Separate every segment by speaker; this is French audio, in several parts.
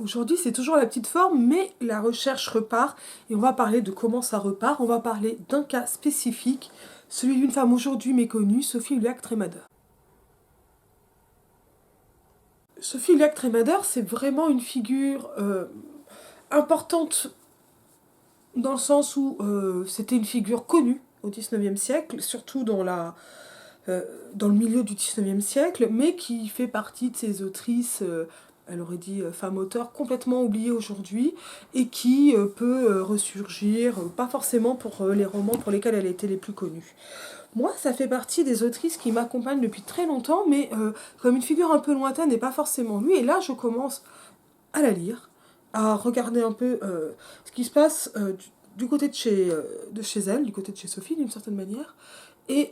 Speaker 1: Aujourd'hui, c'est toujours la petite forme, mais la recherche repart et on va parler de comment ça repart. On va parler d'un cas spécifique, celui d'une femme aujourd'hui méconnue, Sophie Uluag-Tremader. Sophie Uluag-Tremader, c'est vraiment une figure importante dans le sens où c'était une figure connue au XIXe siècle, surtout dans le milieu du XIXe siècle, mais qui fait partie de ces autrices, elle aurait dit femme auteur, complètement oubliées aujourd'hui, et qui peut ressurgir, pas forcément pour les romans pour lesquels elle a été les plus connues. Moi, ça fait partie des autrices qui m'accompagnent depuis très longtemps, mais comme une figure un peu lointaine et pas forcément lue, et là je commence à la lire, à regarder un peu ce qui se passe du côté de chez elle, du côté de chez Sophie d'une certaine manière, et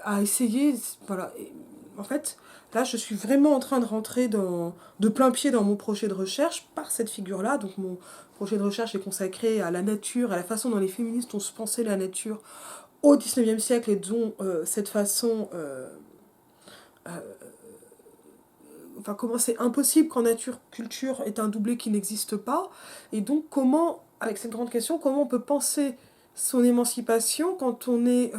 Speaker 1: à essayer, voilà, et, en fait, là je suis vraiment en train de rentrer de plein pied dans mon projet de recherche par cette figure-là, donc mon projet de recherche est consacré à la nature, à la façon dont les féministes ont pensé la nature au XIXe siècle et dont cette façon euh, enfin comment c'est impossible qu'en nature culture est un doublé qui n'existe pas, et donc comment, avec cette grande question, comment on peut penser son émancipation quand on est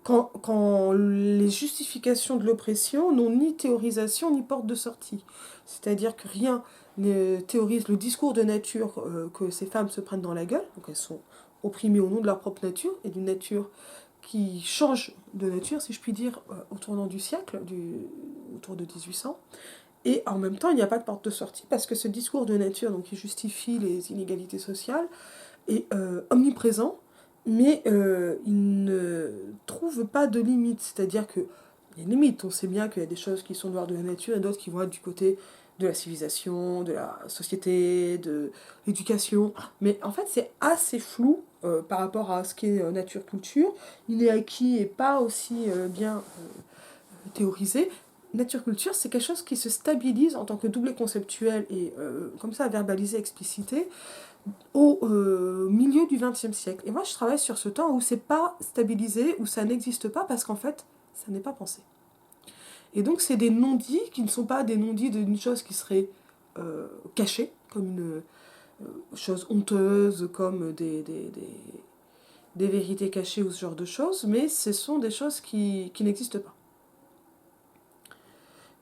Speaker 1: quand les justifications de l'oppression n'ont ni théorisation ni porte de sortie. C'est-à-dire que rien ne théorise le discours de nature que ces femmes se prennent dans la gueule, donc elles sont opprimées au nom de leur propre nature, et d'une nature qui change de nature, si je puis dire, au tournant du siècle, autour de 1800. Et en même temps, il n'y a pas de porte de sortie parce que ce discours de nature, donc qui justifie les inégalités sociales, est omniprésent, mais il ne trouve pas de limite. C'est-à-dire qu'il y a une limite. On sait bien qu'il y a des choses qui sont de l'ordre de la nature et d'autres qui vont être du côté de la civilisation, de la société, de l'éducation. Mais en fait, c'est assez flou par rapport à ce qu'est nature-culture. Il n'est acquis et pas aussi bien théorisé. Nature-culture, c'est quelque chose qui se stabilise en tant que doublé conceptuel et comme ça verbalisé, explicité, au milieu du XXe siècle. Et moi, je travaille sur ce temps où c'est pas stabilisé, où ça n'existe pas, parce qu'en fait, ça n'est pas pensé. Et donc, c'est des non-dits qui ne sont pas des non-dits d'une chose qui serait cachée, comme une chose honteuse, comme des vérités cachées ou ce genre de choses, mais ce sont des choses qui n'existent pas.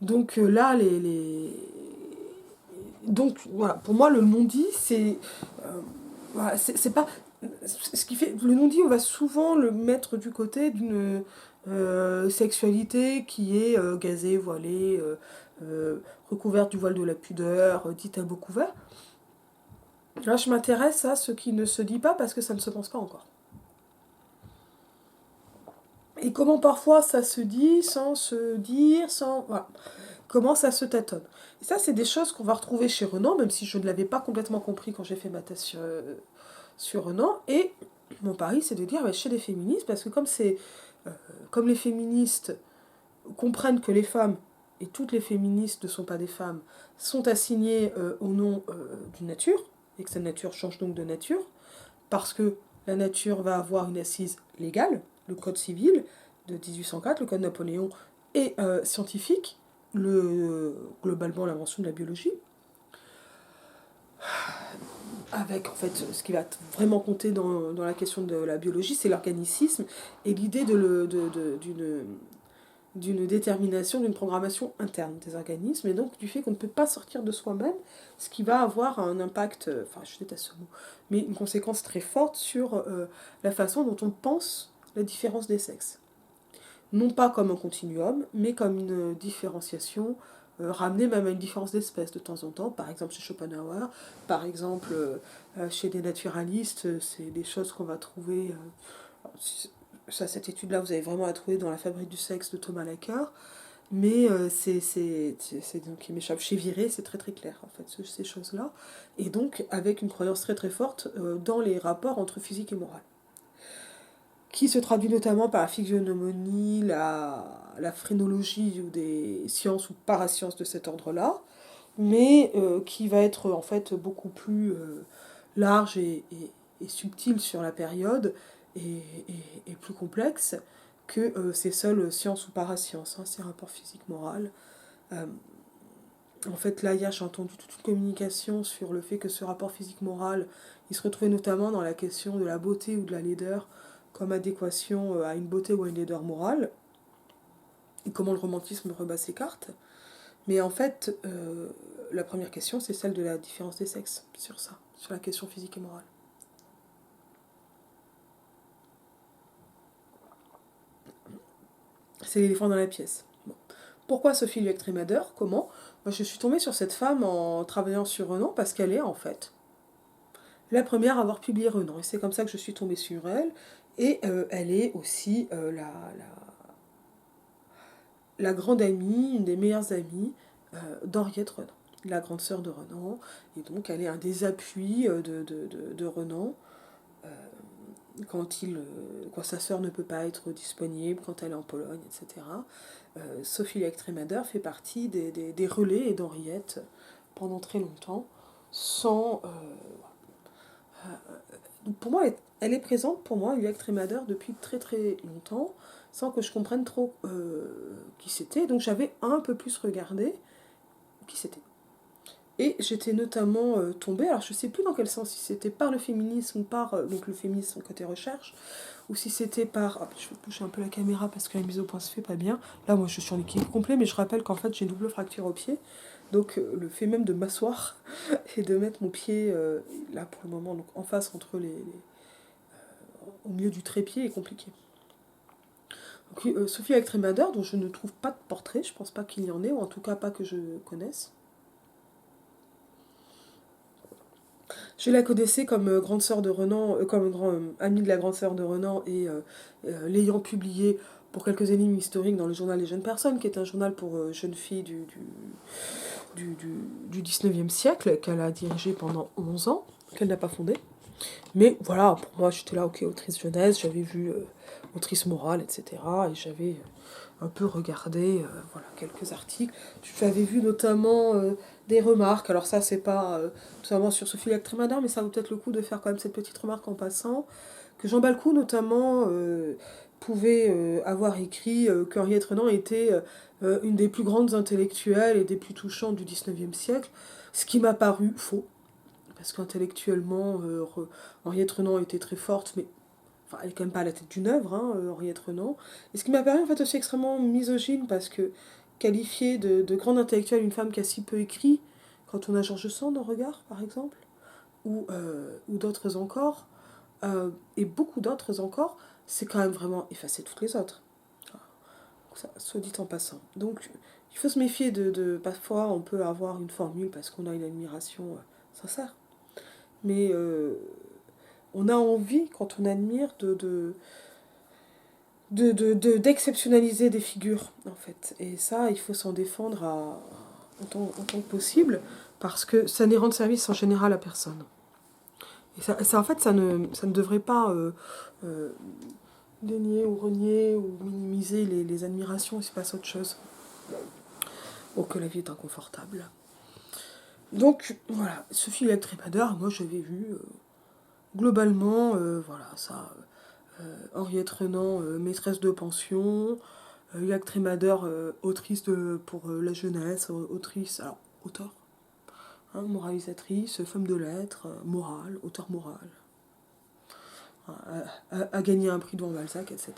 Speaker 1: Donc là, donc voilà, pour moi, le non-dit, voilà, c'est pas. Ce qui fait. Le non-dit, on va souvent le mettre du côté d'une sexualité qui est gazée, voilée, recouverte du voile de la pudeur, dite à beau couvert. Là, je m'intéresse à ce qui ne se dit pas parce que ça ne se pense pas encore. Et comment parfois ça se dit sans se dire, sans. Voilà. Comment ça se tâtonne. Et ça, c'est des choses qu'on va retrouver chez Renan, même si je ne l'avais pas complètement compris quand j'ai fait ma thèse sur Renan. Et mon pari, c'est de dire bah, chez les féministes, parce que comme les féministes comprennent que les femmes, et toutes les féministes ne sont pas des femmes, sont assignées au nom d'une nature, et que cette nature change donc de nature, parce que la nature va avoir une assise légale, le code civil de 1804, le code Napoléon, est scientifique, globalement l'invention de la biologie, avec en fait ce qui va vraiment compter dans la question de la biologie, c'est l'organicisme et l'idée d'une détermination, d'une programmation interne des organismes, et donc du fait qu'on ne peut pas sortir de soi-même, ce qui va avoir un impact, enfin je déteste ce mot, mais une conséquence très forte sur la façon dont on pense la différence des sexes. Non pas comme un continuum, mais comme une différenciation, ramenée même à une différence d'espèce de temps en temps, par exemple chez Schopenhauer, par exemple chez des naturalistes, c'est des choses qu'on va trouver, ça, cette étude-là, vous avez vraiment à trouver dans La fabrique du sexe de Thomas Lacker, mais c'est donc qui m'échappe chez Viré, c'est très très clair en fait, ces choses-là, et donc avec une croyance très très forte dans les rapports entre physique et morale, qui se traduit notamment par la physiognomonie, la phrénologie ou des sciences ou parasciences de cet ordre-là, mais qui va être en fait beaucoup plus large et subtil sur la période et plus complexe que ces seules sciences ou parasciences, hein, ces rapports physiques moraux. Euh, En fait, là, hier, j'ai entendu toute une communication sur le fait que ce rapport physique-moral, il se retrouvait notamment dans la question de la beauté ou de la laideur comme adéquation à une beauté ou à une laideur morale, et comment le romantisme rebat ses cartes. Mais en fait, la première question, c'est celle de la différence des sexes, sur ça, sur la question physique et morale. C'est l'éléphant dans la pièce. Bon. Pourquoi Sophie Luec-Trémader? Comment? Moi, je suis tombée sur cette femme en travaillant sur Renan parce qu'elle est en fait la première à avoir publié Renan. Et c'est comme ça que je suis tombée sur elle. Et elle est aussi la grande amie, une des meilleures amies d'Henriette Renan, la grande sœur de Renan. Et donc elle est un des appuis de Renan quand sa sœur ne peut pas être disponible, quand elle est en Pologne, etc. Sophie Luec-Trémader fait partie des relais d'Henriette pendant très longtemps, sans... pour moi, elle est présente pour moi, Luec-Trémader, depuis très très longtemps, sans que je comprenne trop qui c'était. Donc j'avais un peu plus regardé qui c'était. Et j'étais notamment tombée, alors je sais plus dans quel sens, si c'était par le féminisme ou par donc le féminisme côté recherche, ou si c'était par... Ah, je vais bouger un peu la caméra parce que la mise au point se fait pas bien. Là, moi, je suis en équilibre complet, mais je rappelle qu'en fait, j'ai une double fracture au pied. Donc, le fait même de m'asseoir et de mettre mon pied, là, pour le moment, donc en face, au milieu du trépied, est compliqué. Donc, Sophie Luec-Trémader, dont je ne trouve pas de portrait, je pense pas qu'il y en ait, ou en tout cas pas que je connaisse. Je la connaissais comme grande sœur de Renan, comme amie de la grande sœur de Renan et l'ayant publié pour quelques énigmes historiques dans le journal des jeunes personnes, qui est un journal pour jeunes filles du 19e siècle, qu'elle a dirigé pendant 11 ans, qu'elle n'a pas fondé. Mais voilà, pour moi, j'étais là, ok, autrice jeunesse, j'avais vu autrice morale, etc. Et j'avais un peu regardé voilà, quelques articles. J'avais vu notamment des remarques, alors ça, c'est pas notamment sur Sophie Luec-Trémader, mais ça vaut peut-être le coup de faire quand même cette petite remarque en passant, que Jean Balcou, notamment, pouvait avoir écrit qu'Henriette Renan était une des plus grandes intellectuelles et des plus touchantes du 19e siècle, ce qui m'a paru faux parce qu'intellectuellement, Henriette Renan était très forte, mais enfin, elle est quand même pas à la tête d'une œuvre, hein, Henriette Renan. Et ce qui m'a paru en fait aussi extrêmement misogyne, parce que qualifier de grande intellectuelle une femme qui a si peu écrit, quand on a George Sand en regard, par exemple, ou d'autres encore, et beaucoup d'autres encore, c'est quand même vraiment effacer toutes les autres. Ça, soit dit en passant. Donc, il faut se méfier parfois, on peut avoir une formule parce qu'on a une admiration sincère. Mais on a envie, quand on admire, d'exceptionnaliser des figures, en fait. Et ça, il faut s'en défendre en tant que possible, parce que ça n'est rendre service en général à personne. Et en fait, ça ne devrait pas dénier ou renier ou minimiser les admirations, il se passe autre chose. Oh, que la vie est inconfortable. Donc, voilà, Sophie Luec-Trémader, moi j'avais vu globalement, voilà, ça. Henriette Renan, maîtresse de pension. Luec-Trémader, autrice pour la jeunesse, autrice, alors, auteur, hein, moralisatrice, femme de lettres, morale, auteur morale. A gagné un prix devant Balzac, etc.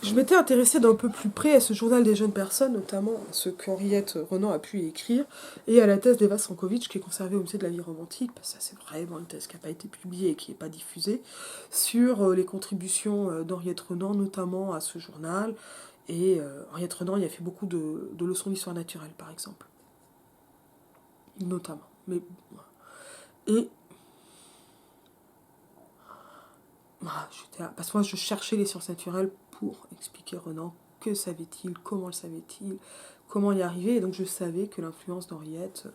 Speaker 1: Je m'étais intéressée d'un peu plus près à ce journal des jeunes personnes, notamment à ce qu'Henriette Renan a pu écrire, et à la thèse d'Eva Stankovic qui est conservée au musée de la vie romantique, parce que ça c'est vraiment une thèse qui n'a pas été publiée et qui n'est pas diffusée, sur les contributions d'Henriette Renan, notamment à ce journal. Et Henriette Renan il a fait beaucoup de leçons d'histoire naturelle, par exemple. Notamment. Mais, et parce que moi je cherchais les sciences naturelles pour expliquer Renan, que savait-il, comment le savait-il, comment y arriver, et donc je savais que l'influence d'Henriette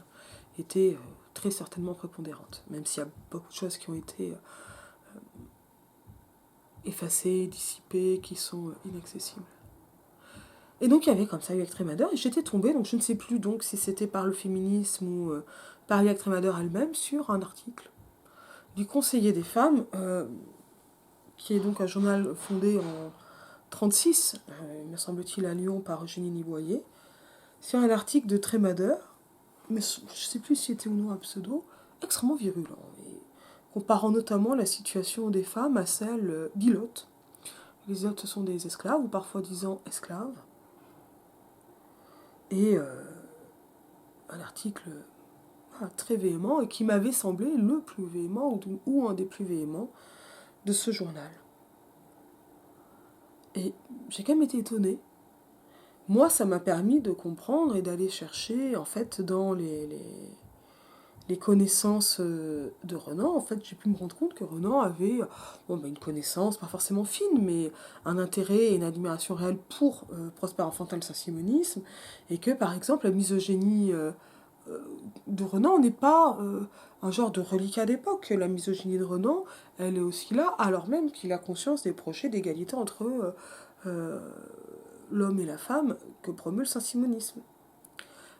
Speaker 1: était très certainement prépondérante, même s'il y a beaucoup de choses qui ont été effacées, dissipées, qui sont inaccessibles. Et donc il y avait comme ça Luec-Trémader, et j'étais tombée, donc je ne sais plus donc si c'était par le féminisme ou par Luec-Trémader elle-même, sur un article du Conseiller des femmes, qui est donc un journal fondé en 1936, me semble-t-il, à Lyon par Eugénie Niboyer, sur un article de Tremader, mais je ne sais plus si c'était ou non un pseudo, extrêmement virulent, et comparant notamment la situation des femmes à celle d'Ilotes. Les Ilotes, ce sont des esclaves, ou parfois disant esclaves, et un article très véhément, et qui m'avait semblé le plus véhément, ou un des plus véhéments, de ce journal. Et j'ai quand même été étonnée. Moi, ça m'a permis de comprendre et d'aller chercher, en fait, dans les connaissances de Renan. En fait, j'ai pu me rendre compte que Renan avait une connaissance, pas forcément fine, mais un intérêt et une admiration réelle pour Prosper Enfantin, le saint-simonisme, et que, par exemple, la misogynie de Renan n'est pas un genre de reliquat d'époque. La misogynie de Renan, elle est aussi là, alors même qu'il a conscience des projets d'égalité entre euh, l'homme et la femme que promeut le saint-simonisme.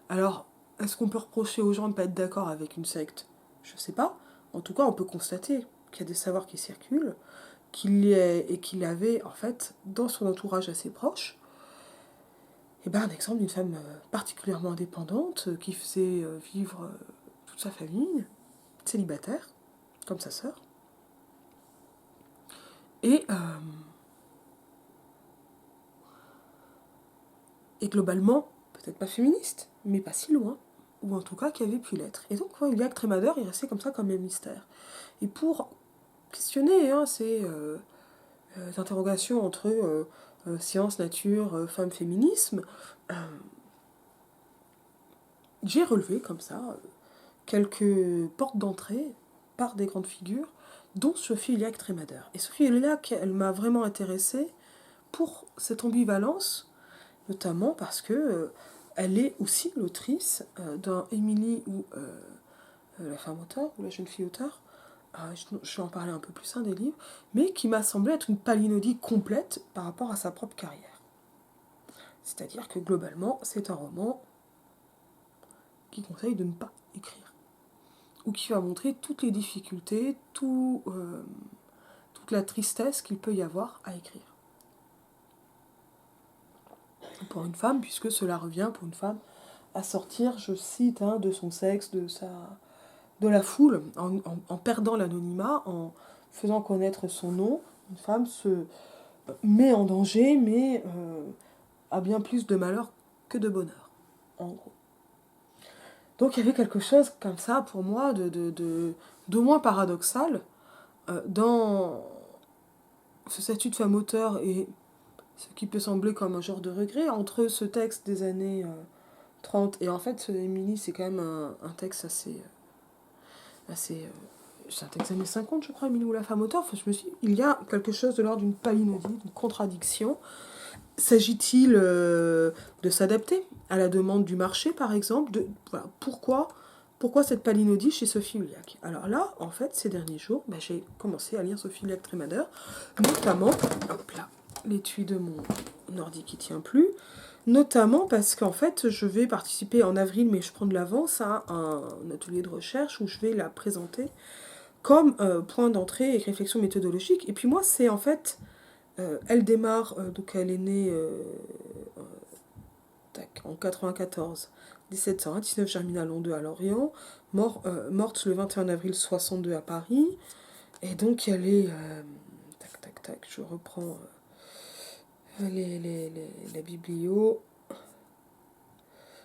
Speaker 1: Alors, est-ce qu'on peut reprocher aux gens de ne pas être d'accord avec une secte? Je ne sais pas. En tout cas, on peut constater qu'il y a des savoirs qui circulent, qu'il avait, en fait, dans son entourage assez proche, un exemple d'une femme particulièrement indépendante qui faisait vivre toute sa famille, célibataire, comme sa sœur. Et, et globalement, peut-être pas féministe, mais pas si loin, ou en tout cas qui avait pu l'être. Et donc, Iliac Tremader est resté comme ça comme un mystère. Et pour questionner ces interrogations entre science, nature, femme, féminisme, j'ai relevé comme ça quelques portes d'entrée par des grandes figures, dont Sophie Iliac Tremader. Et Sophie Iliac, elle m'a vraiment intéressée pour cette ambivalence, notamment parce que elle est aussi l'autrice d'un Émilie ou la femme auteur, ou la jeune fille auteur, je vais en parler un peu plus des livres, mais qui m'a semblé être une palinodie complète par rapport à sa propre carrière. C'est-à-dire que globalement, c'est un roman qui conseille de ne pas écrire, ou qui va montrer toutes les difficultés, toute la tristesse qu'il peut y avoir à écrire. Pour une femme, puisque cela revient pour une femme à sortir, je cite, de son sexe, de la foule, en perdant l'anonymat, en faisant connaître son nom. Une femme se met en danger, mais a bien plus de malheur que de bonheur, en gros. Donc il y avait quelque chose comme ça, pour moi, de moins paradoxal dans ce statut de femme auteur et ce qui peut sembler comme un genre de regret entre ce texte des années 30 et en fait, Émilie, c'est quand même un texte assez c'est un texte des années 50, je crois, Émilie ou la femme auteur. Enfin, je me suis dit, il y a quelque chose de l'ordre d'une palinodie, d'une contradiction. S'agit-il de s'adapter à la demande du marché, par exemple voilà, pourquoi cette palinodie chez Sophie Iliac? Alors là, en fait, ces derniers jours, j'ai commencé à lire Sophie Iliac Tremader, notamment, hop là, l'étui de mon ordi qui tient plus, notamment parce qu'en fait, je vais participer en avril, mais je prends de l'avance, à un atelier de recherche où je vais la présenter comme point d'entrée et réflexion méthodologique. Et puis moi, c'est en fait, elle démarre, donc elle est née en 94, 1701, 19 Germinal en 2 à Lorient, morte le 21 avril 62 à Paris. Et donc elle est... je reprends la biblio.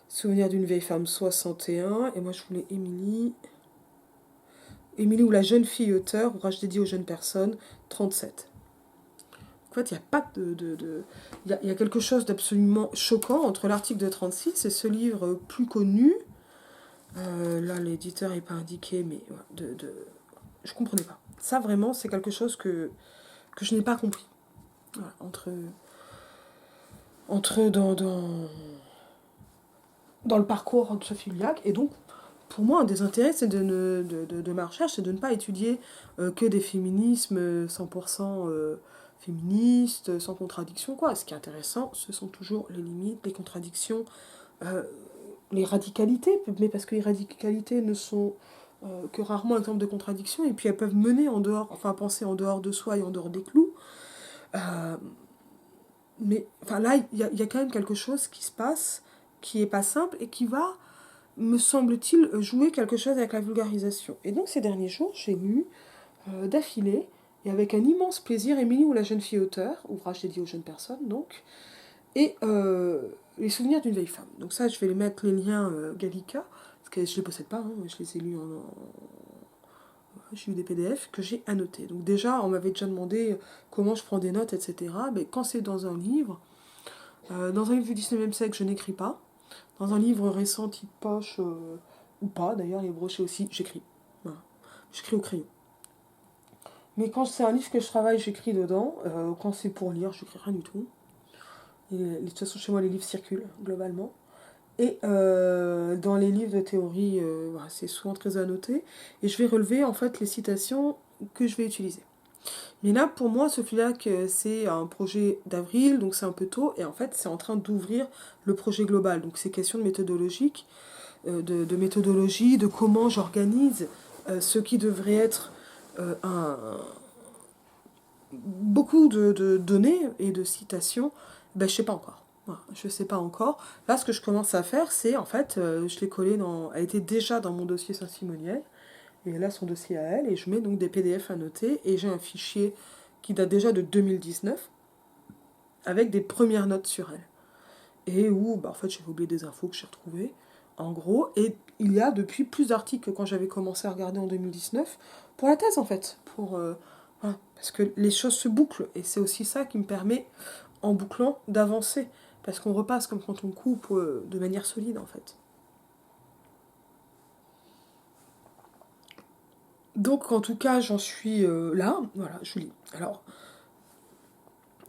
Speaker 1: Souvenir d'une vieille femme, 61. Et moi, je voulais Émilie. Émilie ou la jeune fille auteur, ouvrage dédié aux jeunes personnes, 37. En fait, il n'y a pas Il y a quelque chose d'absolument choquant entre l'article de 36 et ce livre plus connu. Là, l'éditeur n'est pas indiqué, mais je ne comprenais pas. Ça, vraiment, c'est quelque chose que je n'ai pas compris. Voilà, dans le parcours de Sophie Iliac. Et donc, pour moi, un des intérêts de ma recherche, c'est de ne pas étudier que des féminismes 100% féministes, sans contradiction, quoi. Ce qui est intéressant, ce sont toujours les limites, les contradictions, les radicalités, mais parce que les radicalités ne sont que rarement un terme de contradiction, et puis elles peuvent mener à penser en dehors de soi et en dehors des clous. Mais là, il y a quand même quelque chose qui se passe, qui est pas simple et qui va, me semble-t-il, jouer quelque chose avec la vulgarisation. Et donc ces derniers jours, j'ai lu d'affilée, et avec un immense plaisir, Émilie ou la jeune fille auteur, ouvrage dédié aux jeunes personnes donc, et les souvenirs d'une vieille femme. Donc ça, je vais les mettre les liens Gallica, parce que je les possède pas, hein, je les ai lus j'ai eu des PDF que j'ai annotés. Donc déjà, on m'avait déjà demandé comment je prends des notes, etc. Mais quand c'est dans un livre du 19e siècle, je n'écris pas. Dans un livre récent, type poche, ou pas, d'ailleurs, les brochets aussi, j'écris. Voilà. J'écris au crayon. Mais quand c'est un livre que je travaille, j'écris dedans. Quand c'est pour lire, j'écris rien du tout. Et, de toute façon, chez moi, les livres circulent, globalement. Et dans les livres de théorie, voilà, c'est souvent très annoté. Et je vais relever, en fait, les citations que je vais utiliser. Mais là, pour moi, Sophie Lac, c'est un projet d'avril, donc c'est un peu tôt. Et en fait, c'est en train d'ouvrir le projet global. Donc c'est question de méthodologique, de méthodologie, de comment j'organise ce qui devrait être beaucoup de données et de citations, ben, je sais pas encore. Voilà, je sais pas encore. Là, ce que je commence à faire, c'est en fait, je l'ai collé elle était déjà dans mon dossier Saint-Simoniel, et elle a son dossier à elle, et je mets donc des PDF à noter, et j'ai un fichier qui date déjà de 2019, avec des premières notes sur elle. Et où, bah, en fait, j'ai oublié des infos que j'ai retrouvées, en gros, et il y a depuis plus d'articles que quand j'avais commencé à regarder en 2019, pour la thèse en fait, voilà, parce que les choses se bouclent, et c'est aussi ça qui me permet, en bouclant, d'avancer, parce qu'on repasse comme quand on coupe de manière solide en fait. Donc en tout cas, j'en suis là, voilà, je lis. Alors,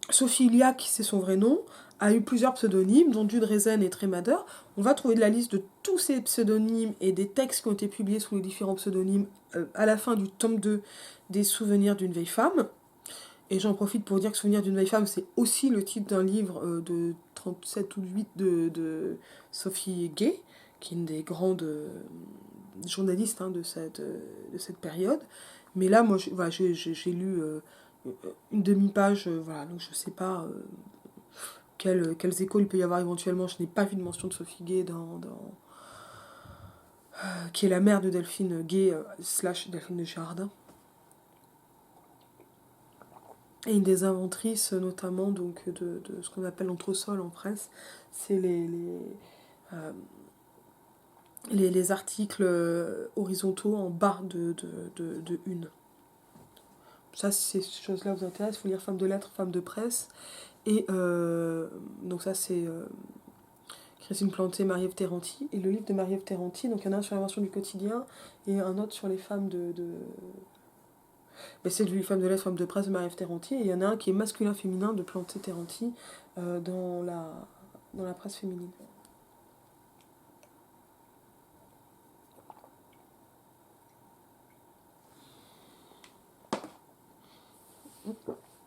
Speaker 1: Sophie Iliac, c'est son vrai nom, a eu plusieurs pseudonymes, dont Dudresen et Tremader. On va trouver de la liste de tous ces pseudonymes et des textes qui ont été publiés sous les différents pseudonymes à la fin du tome 2 des Souvenirs d'une vieille femme. Et j'en profite pour dire que Souvenirs d'une vieille femme, c'est aussi le titre d'un livre de 37 ou 8 de Sophie Gay, qui est une des grandes journalistes de cette période. Mais là, moi, voilà, j'ai lu une demi-page, voilà, donc je sais pas quels échos il peut y avoir éventuellement. Je n'ai pas vu de mention de Sophie Gay qui est la mère de Delphine Gay slash Delphine de Girardin. Et une des inventrices notamment donc, de ce qu'on appelle l'entresol en presse, c'est euh, les articles horizontaux en barre de une. Ça, si ces choses-là vous intéressent, il faut lire Femme de lettres, Femme de presse. Et donc ça, c'est Christine Planté, Marie-Ève Terranti. Et le livre de Marie-Ève Terranti, donc il y en a un sur l'invention du quotidien et un autre sur les femmes mais c'est lui, Femme de lettres, Femme de presse de Marie-Ève Terranti. Et il y en a un qui est masculin-féminin de Planté Terranti dans la presse féminine.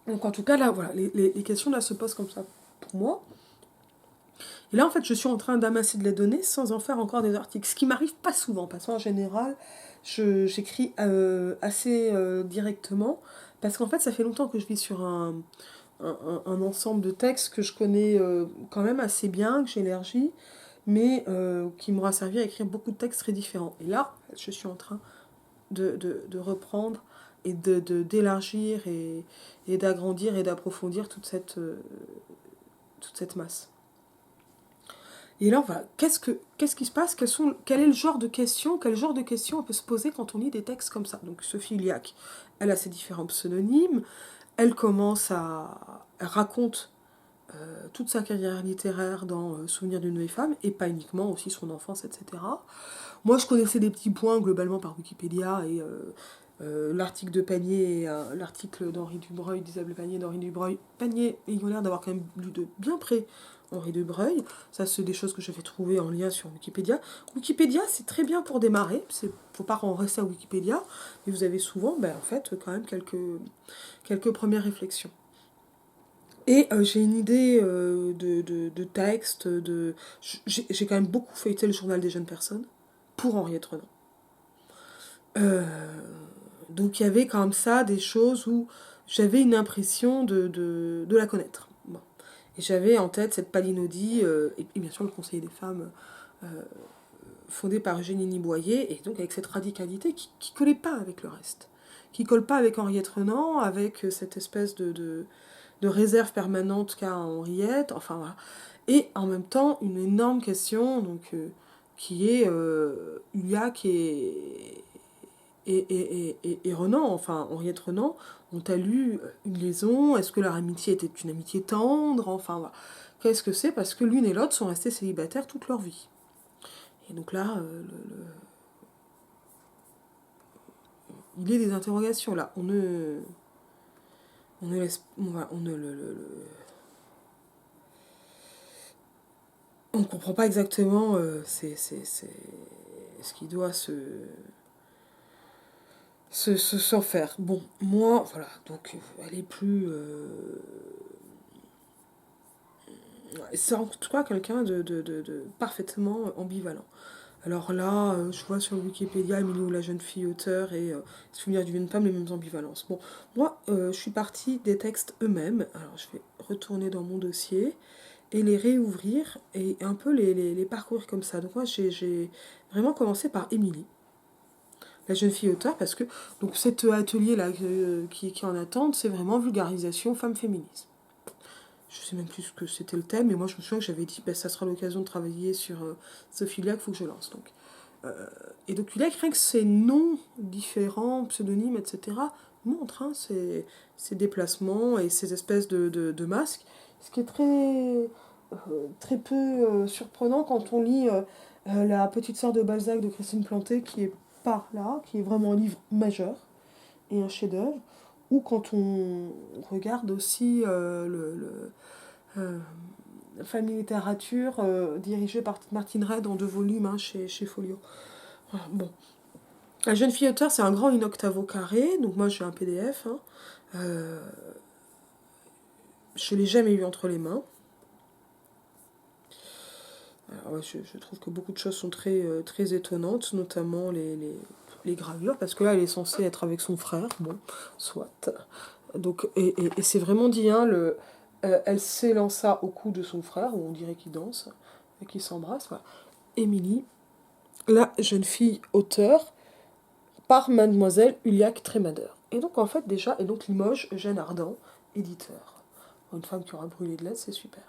Speaker 1: Donc en tout cas, là, voilà, les questions là se posent comme ça pour moi. Et là, en fait, je suis en train d'amasser de la donnée sans en faire encore des articles. Ce qui m'arrive pas souvent, parce qu'en général, j'écris assez directement, parce qu'en fait, ça fait longtemps que je vis sur un ensemble de textes que je connais quand même assez bien, que j'ai élargi, mais qui m'aura servi à écrire beaucoup de textes très différents. Et là, je suis en train de reprendre et d'élargir et d'agrandir et d'approfondir toute cette masse. Et là, voilà, qu'est-ce qui se passe, quel est le genre de questions, quel genre de questions on peut se poser quand on lit des textes comme ça. Donc Sophie Iliac, elle a ses différents pseudonymes, elle raconte toute sa carrière littéraire dans Souvenirs d'une vieille femme, et pas uniquement, aussi son enfance, etc. Moi, je connaissais des petits points globalement par Wikipédia, et l'article de Panier et l'article d'Henri Dubreuil, d'Isabelle Panier et d'Henri Dubreuil. Panier ayant l'air d'avoir quand même lu de bien près Henri Dubreuil. Ça, c'est des choses que je vais trouver en lien sur Wikipédia. Wikipédia, c'est très bien pour démarrer. Il ne faut pas en rester à Wikipédia. Mais vous avez souvent, en fait, quand même quelques premières réflexions. Et j'ai une idée de texte. J'ai quand même beaucoup feuilleté le journal des jeunes personnes pour Henriette Renan. Donc il y avait comme ça des choses où j'avais une impression de la connaître. Bon. Et j'avais en tête cette Palinodie, et bien sûr le Conseil des femmes, euh, fondé par Eugénie Boyer, et donc avec cette radicalité qui collait pas avec le reste. Qui colle pas avec Henriette Renan, avec cette espèce de réserve permanente qu'a Henriette, enfin voilà. Et en même temps, une énorme question, donc, qui est Uliac et Renan, enfin Henriette Renan, ont-elles eu une liaison? Est-ce que leur amitié était une amitié tendre? Enfin voilà. Qu'est-ce que c'est? Parce que l'une et l'autre sont restées célibataires toute leur vie. Et donc là, il est des interrogations là. On ne laisse, on ne on comprend pas exactement ce qui doit s'en faire. Bon, moi, voilà, donc elle est plus. C'est en tout cas quelqu'un de parfaitement ambivalent. Alors là, je vois sur Wikipédia Emilio la jeune fille auteur et Souvenir d'une femme, les mêmes ambivalences. Bon, moi, je suis partie des textes eux-mêmes. Alors, je vais retourner dans mon dossier et les réouvrir et un peu les parcourir comme ça. Donc, moi, j'ai vraiment commencé par Émilie, la jeune fille auteur, parce que donc cet atelier-là qui est en attente, c'est vraiment vulgarisation femme-féminisme. Je sais même plus ce que c'était le thème, mais moi je me souviens que j'avais dit, bah, ça sera l'occasion de travailler sur Sophie Uliac, il faut que je lance. Donc. Et donc Uliac, rien que ses noms différents, pseudonymes, etc., montrent ses déplacements et ses espèces de masques, ce qui est très peu surprenant quand on lit La petite sœur de Balzac de Christine Planté, qui est par là, qui est vraiment un livre majeur et un chef-d'œuvre, ou quand on regarde aussi euh, Famille Littérature, dirigée par Martine Reid en 2 volumes chez Folio. Voilà, bon. La jeune fille auteur, c'est un grand in-octavo carré, donc moi j'ai un PDF. Hein. Euh, je ne l'ai jamais eu entre les mains. Alors, ouais, je trouve que beaucoup de choses sont très étonnantes, notamment les gravures, parce que là elle est censée être avec son frère, bon, soit. Donc, et c'est vraiment dit, hein, elle s'élança au cou de son frère, où on dirait qu'ils dansent, et qu'ils s'embrassent. Voilà. Émilie, la jeune fille auteur, par mademoiselle Uliac Trémader. Et donc en fait déjà, et donc Limoges, Eugène Ardant, éditeur. Une femme qui aura brûlé de lettres, c'est super.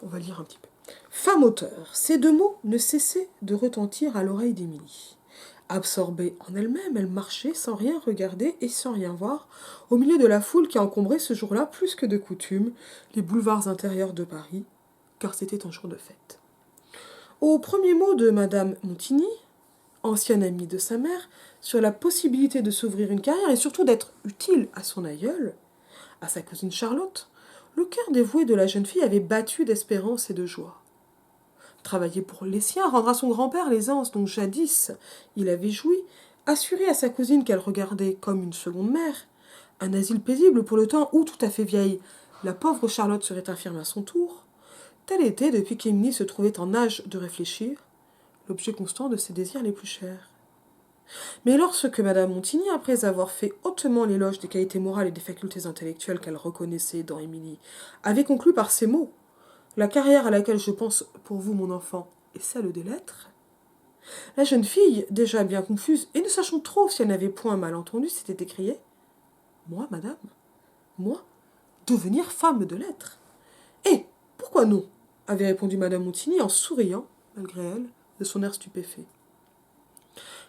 Speaker 1: On va lire un petit peu. Femme auteur, ces 2 mots ne cessaient de retentir à l'oreille d'Émilie. Absorbée en elle-même, elle marchait sans rien regarder et sans rien voir, au milieu de la foule qui encombrait ce jour-là, plus que de coutume, les boulevards intérieurs de Paris, car c'était un jour de fête. Au premier mot de Madame Montigny, ancienne amie de sa mère, sur la possibilité de s'ouvrir une carrière et surtout d'être utile à son aïeul, à sa cousine Charlotte, le cœur dévoué de la jeune fille avait battu d'espérance et de joie. Travailler pour les siens, rendre à son grand-père l'aisance dont jadis il avait joui, assurer à sa cousine qu'elle regardait comme une seconde mère, un asile paisible pour le temps où, tout à fait vieille, la pauvre Charlotte serait infirme à son tour, tel était, depuis qu'Émilie se trouvait en âge de réfléchir, l'objet constant de ses désirs les plus chers. Mais lorsque Madame Montigny, après avoir fait hautement l'éloge des qualités morales et des facultés intellectuelles qu'elle reconnaissait dans Émilie, avait conclu par ces mots: la carrière à laquelle je pense pour vous, mon enfant, est celle des lettres, la jeune fille, déjà bien confuse, et ne sachant trop si elle n'avait point mal entendu, s'était écriée: moi, madame, moi, devenir femme de lettres. Et pourquoi non? Avait répondu Madame Montigny en souriant, malgré elle, de son air stupéfait.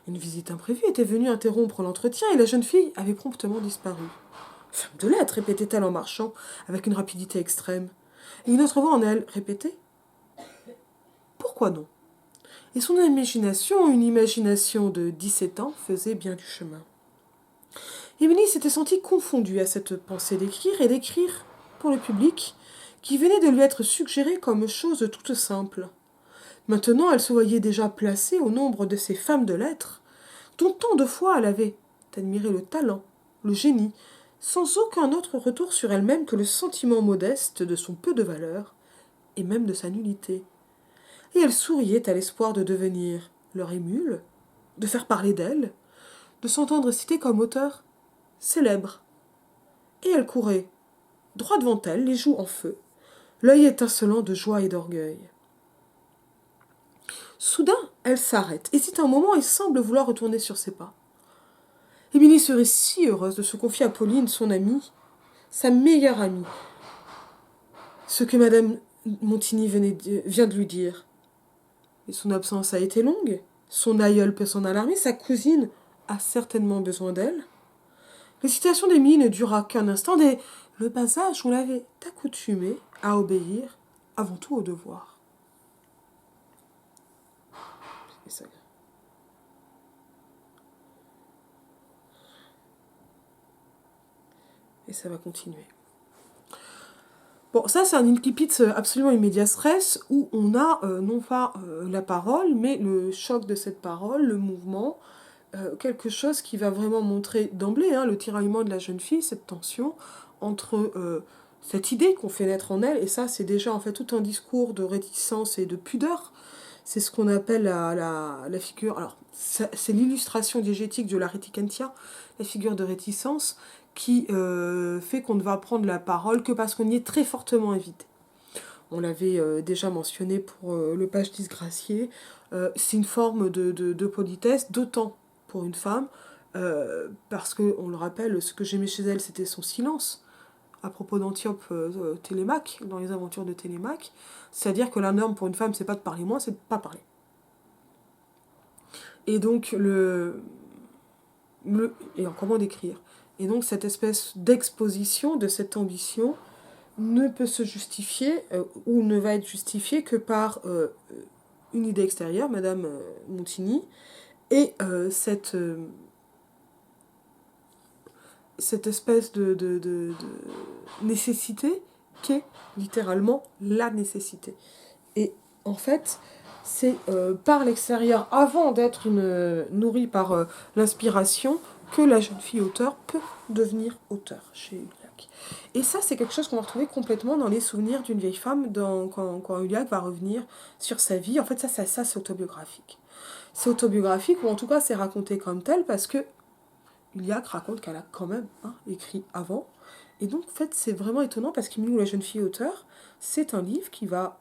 Speaker 1: Une visite imprévue était venue interrompre l'entretien et la jeune fille avait promptement disparu. Femme de lettres, répétait-elle en marchant, avec une rapidité extrême. Et une autre voix en elle répétait: pourquoi non? Et son imagination, une imagination de 17 ans, faisait bien du chemin. Émilie s'était sentie confondue à cette pensée d'écrire et d'écrire pour le public qui venait de lui être suggérée comme chose toute simple. Maintenant, elle se voyait déjà placée au nombre de ces femmes de lettres dont tant de fois elle avait admiré le talent, le génie, sans aucun autre retour sur elle-même que le sentiment modeste de son peu de valeur, et même de sa nullité. Et elle souriait à l'espoir de devenir leur émule, de faire parler d'elle, de s'entendre citée comme auteur célèbre. Et elle courait, droit devant elle, les joues en feu, l'œil étincelant de joie et d'orgueil. Soudain, elle s'arrête, hésite un moment et semble vouloir retourner sur ses pas. Émilie serait si heureuse de se confier à Pauline, son amie, sa meilleure amie, ce que Madame Montigny vient de lui dire. Et son absence a été longue, son aïeul peut s'en alarmer, sa cousine a certainement besoin d'elle. L'hésitation d'Émilie ne dura qu'un instant, et le bas âge, on l'avait accoutumé à obéir avant tout au devoir. Et ça va continuer. Bon, ça c'est un incipit absolument immédiat stress où on a non pas la parole, mais le choc de cette parole, le mouvement, quelque chose qui va vraiment montrer d'emblée le tiraillement de la jeune fille, cette tension entre cette idée qu'on fait naître en elle, et ça c'est déjà en fait tout un discours de réticence et de pudeur. C'est ce qu'on appelle la figure, alors c'est l'illustration diégétique de la réticentia, la figure de réticence, qui fait qu'on ne va prendre la parole que parce qu'on y est très fortement invité. On l'avait déjà mentionné pour le page disgracié, c'est une forme de politesse, d'autant pour une femme, parce qu'on le rappelle, ce que j'aimais chez elle, c'était son silence, à propos d'Antiope Télémaque, dans les aventures de Télémaque, c'est-à-dire que la norme pour une femme, c'est pas de parler moins, c'est de pas parler. Et donc, et comment décrire ? Et donc, cette espèce d'exposition de cette ambition ne peut se justifier, ou ne va être justifiée que par une idée extérieure, Madame Montigny, et cette espèce de nécessité qu'est littéralement la nécessité. Et en fait, c'est par l'extérieur, avant d'être nourrie par l'inspiration, que la jeune fille auteur peut devenir auteur chez Uliac. Et ça, c'est quelque chose qu'on va retrouver complètement dans les souvenirs d'une vieille femme quand Uliac va revenir sur sa vie. En fait, ça c'est autobiographique. C'est autobiographique, ou en tout cas, c'est raconté comme tel, parce que Uliac raconte qu'elle a quand même écrit avant. Et donc, en fait, c'est vraiment étonnant, parce qu'Émilie ou la jeune fille auteur, c'est un livre qui va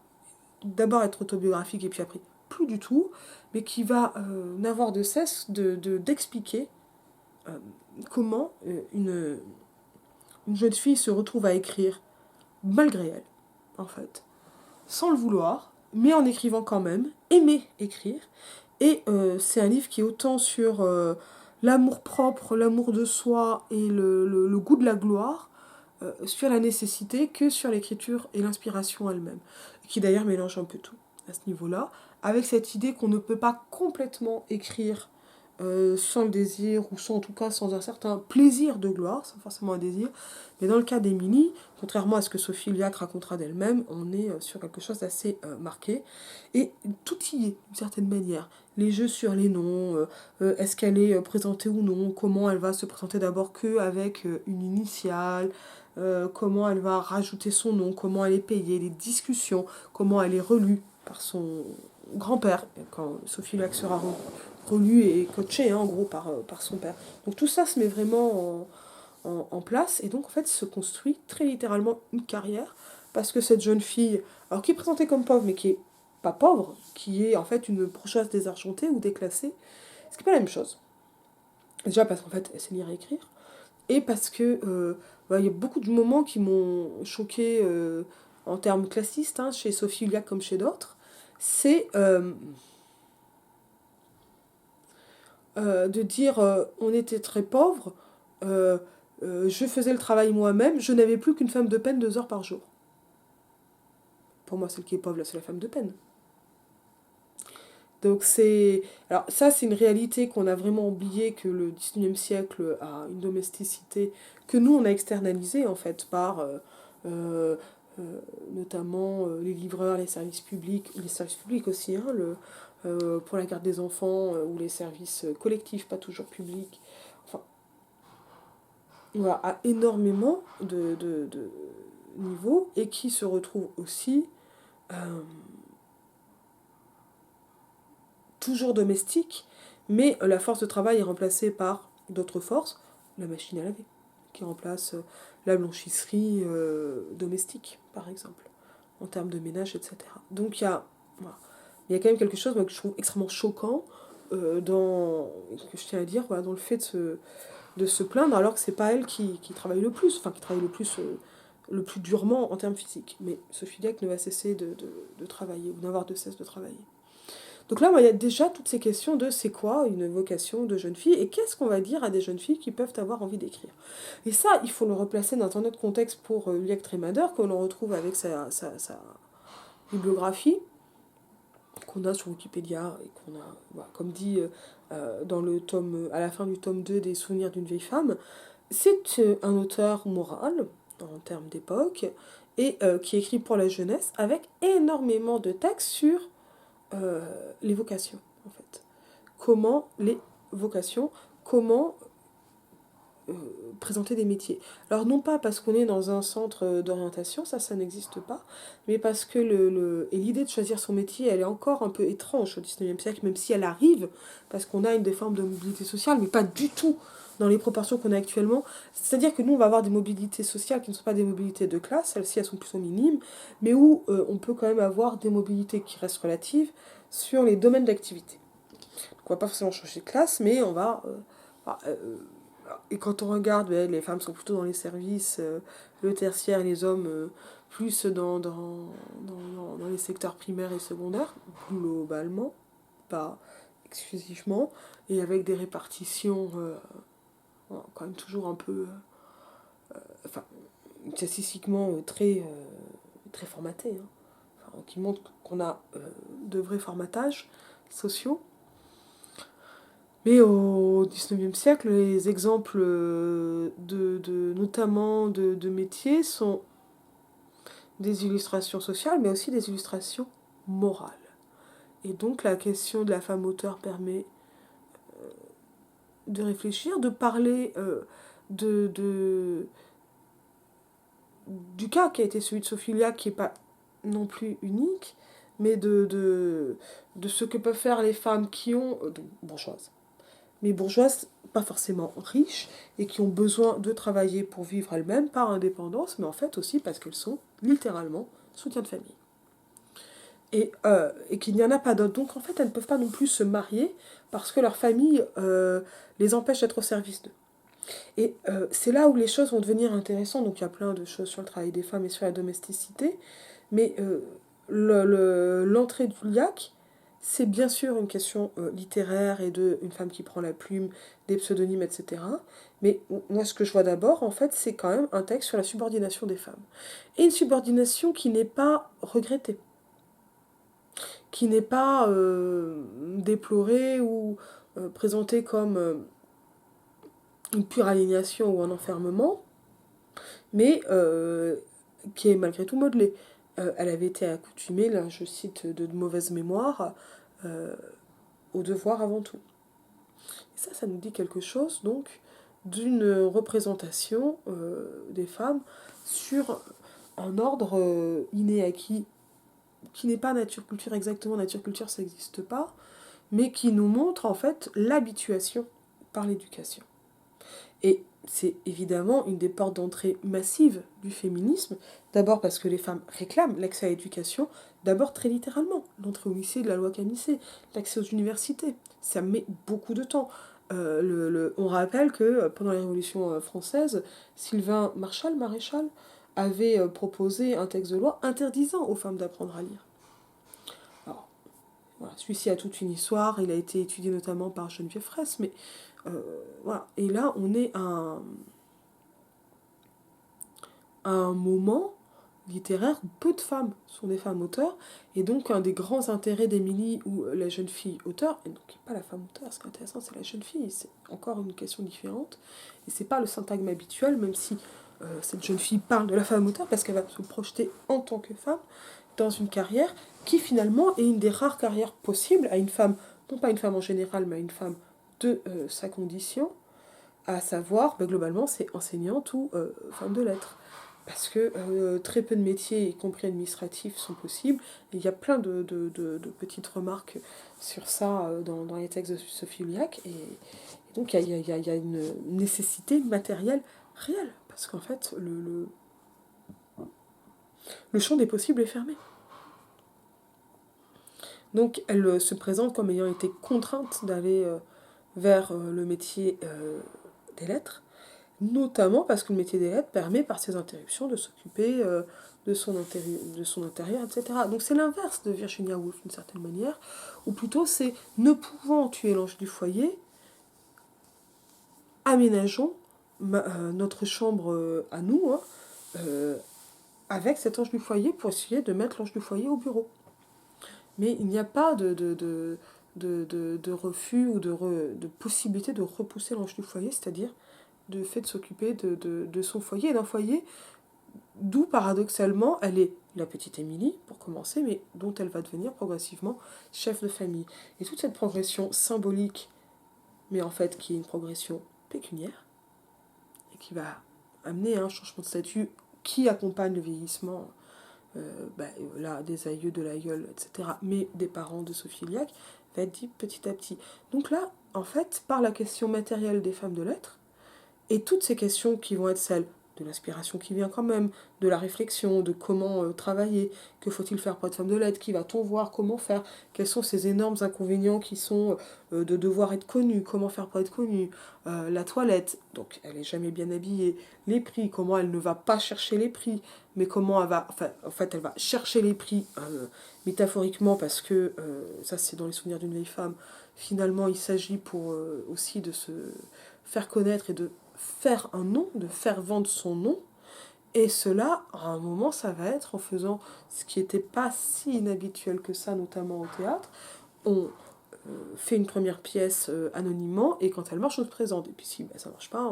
Speaker 1: d'abord être autobiographique et puis après plus du tout, mais qui va n'avoir de cesse d'expliquer comment une jeune fille se retrouve à écrire malgré elle, en fait, sans le vouloir, mais en écrivant quand même, aimer écrire. Et c'est un livre qui est autant sur l'amour propre, l'amour de soi et le goût de la gloire, sur la nécessité que sur l'écriture et l'inspiration elle-même, qui d'ailleurs mélange un peu tout à ce niveau-là, avec cette idée qu'on ne peut pas complètement écrire sans le désir, ou sans, en tout cas sans un certain plaisir de gloire, sans forcément un désir. Mais dans le cas d'Émilie, contrairement à ce que Sophie Uliac racontera d'elle-même, on est sur quelque chose d'assez marqué. Et tout y est, d'une certaine manière. Les jeux sur les noms, est-ce qu'elle est présentée ou non, comment elle va se présenter d'abord qu'avec une initiale, comment elle va rajouter son nom, comment elle est payée, les discussions, comment elle est relue par son grand-père, quand Sophie Uliac sera relue et coachée en gros par son père. Donc tout ça se met vraiment en place, et donc en fait se construit très littéralement une carrière, parce que cette jeune fille, alors qui est présentée comme pauvre, mais qui est pas pauvre, qui est en fait une bourgeoise désargentée ou déclassée, ce qui n'est pas la même chose. Déjà parce qu'en fait elle sait lire et écrire, et parce que y a beaucoup de moments qui m'ont choqué en termes classistes, chez Sophie Uliac comme chez d'autres, c'est de dire on était très pauvres, je faisais le travail moi-même, je n'avais plus qu'une femme de peine 2 heures par jour. Pour moi, celle qui est pauvre, là, c'est la femme de peine. Donc c'est... Alors ça, c'est une réalité qu'on a vraiment oublié, que le 19e siècle a une domesticité que nous, on a externalisée, en fait, par euh, notamment les livreurs, les services publics aussi, pour la garde des enfants, ou les services collectifs, pas toujours publics. Enfin, voilà, à énormément de niveaux, et qui se retrouve aussi toujours domestique, mais la force de travail est remplacée par d'autres forces, la machine à laver, qui remplace la blanchisserie domestique, par exemple, en termes de ménage, etc. Donc voilà. Il y a quand même quelque chose moi, que je trouve extrêmement choquant que je tiens à dire, voilà, dans le fait de se plaindre, alors que c'est pas elle qui travaille le plus, enfin qui travaille le plus durement en termes physiques. Mais Sophie Liac ne va cesser de travailler, ou n'avoir de cesse de travailler. Donc là, il y a déjà toutes ces questions de c'est quoi une vocation de jeune fille et qu'est-ce qu'on va dire à des jeunes filles qui peuvent avoir envie d'écrire. Et ça, il faut le replacer dans un autre contexte pour Liac Tremader, que l'on retrouve avec sa bibliographie, qu'on a sur Wikipédia et qu'on a, voilà, comme dit dans le tome, à la fin du tome 2 des Souvenirs d'une vieille femme. C'est un auteur moral, en termes d'époque, et qui écrit pour la jeunesse, avec énormément de textes sur les vocations, en fait. Comment les vocations, comment euh, présenter des métiers. Alors non pas parce qu'on est dans un centre d'orientation, ça n'existe pas, mais parce que et l'idée de choisir son métier, elle est encore un peu étrange au XIXe siècle, même si elle arrive, parce qu'on a une des formes de mobilité sociale, mais pas du tout dans les proportions qu'on a actuellement. C'est-à-dire que nous, on va avoir des mobilités sociales qui ne sont pas des mobilités de classe, celles-ci, elles sont plutôt minimes, mais où on peut quand même avoir des mobilités qui restent relatives sur les domaines d'activité. Donc on va pas forcément changer de classe, mais on va... et quand on regarde, les femmes sont plutôt dans les services, le tertiaire, et les hommes plus dans les secteurs primaires et secondaires, globalement, pas exclusivement, et avec des répartitions quand même toujours un peu, enfin, statistiquement très formatées, hein, enfin, qui montrent qu'on a de vrais formatages sociaux. Mais au XIXe siècle, les exemples notamment de métiers sont des illustrations sociales, mais aussi des illustrations morales. Et donc la question de la femme auteur permet de réfléchir, de parler de, de, du cas qui a été celui de Sophie Liac, qui n'est pas non plus unique, mais de ce que peuvent faire les femmes qui ont, donc bourgeoises, mais bourgeoises pas forcément riches et qui ont besoin de travailler pour vivre elles-mêmes par indépendance, mais en fait aussi parce qu'elles sont littéralement soutien de famille. Et qu'il n'y en a pas d'autres. Donc en fait, elles ne peuvent pas non plus se marier parce que leur famille les empêche d'être au service d'eux. Et c'est là où les choses vont devenir intéressantes. Donc il y a plein de choses sur le travail des femmes et sur la domesticité. Mais l'entrée de Juliac, c'est bien sûr une question littéraire et une femme qui prend la plume, des pseudonymes, etc. Mais moi, ce que je vois d'abord, en fait, c'est quand même un texte sur la subordination des femmes. Et une subordination qui n'est pas regrettée, qui n'est pas déplorée ou présentée comme une pure aliénation ou un enfermement, mais qui est malgré tout modelée. Elle avait été accoutumée, là je cite de mauvaise mémoire, au devoir avant tout. Et ça nous dit quelque chose donc d'une représentation des femmes sur un ordre inné acquis qui n'est pas nature-culture exactement, nature-culture ça n'existe pas, mais qui nous montre en fait l'habituation par l'éducation. Et c'est évidemment une des portes d'entrée massives du féminisme, d'abord parce que les femmes réclament l'accès à l'éducation, d'abord très littéralement, l'entrée au lycée de la loi Camissé, l'accès aux universités, ça met beaucoup de temps. On rappelle que pendant la Révolution française, Sylvain Maréchal, avait proposé un texte de loi interdisant aux femmes d'apprendre à lire. Alors, voilà, celui-ci a toute une histoire, il a été étudié notamment par Geneviève Fraisse, mais voilà. Et là, on est à un moment littéraire où peu de femmes sont des femmes auteurs, et donc un des grands intérêts d'Émilie, ou la jeune fille auteur, et donc pas la femme auteur, ce qui est intéressant c'est la jeune fille, c'est encore une question différente, et c'est pas le syntagme habituel, même si cette jeune fille parle de la femme auteur, parce qu'elle va se projeter en tant que femme dans une carrière qui finalement est une des rares carrières possibles à une femme, non pas une femme en général, mais à une femme de sa condition, à savoir, globalement, c'est enseignante ou femme de lettres. Parce que très peu de métiers, y compris administratifs, sont possibles. Et il y a plein de petites remarques sur ça dans les textes de Sophie Liac. Et donc il y a une nécessité matérielle réel, parce qu'en fait, le champ des possibles est fermé. Donc elle se présente comme ayant été contrainte d'aller vers le métier des lettres, notamment parce que le métier des lettres permet par ses interruptions de s'occuper de son intérieur, etc. Donc c'est l'inverse de Virginia Woolf d'une certaine manière, ou plutôt c'est ne pouvant tuer l'ange du foyer, aménageons notre chambre à nous, hein, euh, avec cet ange du foyer pour essayer de mettre l'ange du foyer au bureau. Mais il n'y a pas de refus ou de possibilité de repousser l'ange du foyer, c'est-à-dire de fait de s'occuper de son foyer et d'un foyer d'où paradoxalement elle est la petite Émilie, pour commencer, mais dont elle va devenir progressivement chef de famille. Et toute cette progression symbolique, mais en fait qui est une progression pécuniaire, et qui va amener un changement de statut qui accompagne le vieillissement là, des aïeux, de l'aïeul, etc., mais des parents de Sophie Liac, va être dit petit à petit. Donc là, en fait, par la question matérielle des femmes de lettres, et toutes ces questions qui vont être celles de l'inspiration qui vient quand même, de la réflexion, de comment travailler, que faut-il faire pour être femme de lettres, qui va-t-on voir, comment faire, quels sont ces énormes inconvénients qui sont de devoir être connu, comment faire pour être connu, la toilette, donc elle est jamais bien habillée, les prix, comment elle ne va pas chercher les prix, mais comment elle va, enfin, en fait elle va chercher les prix métaphoriquement parce que, ça c'est dans les souvenirs d'une vieille femme, finalement il s'agit pour aussi de se faire connaître et de faire un nom, de faire vendre son nom. Et cela, à un moment, ça va être en faisant ce qui n'était pas si inhabituel que ça, notamment au théâtre. On fait une première pièce anonymement, et quand elle marche, on se présente. Et puis si ça ne marche pas,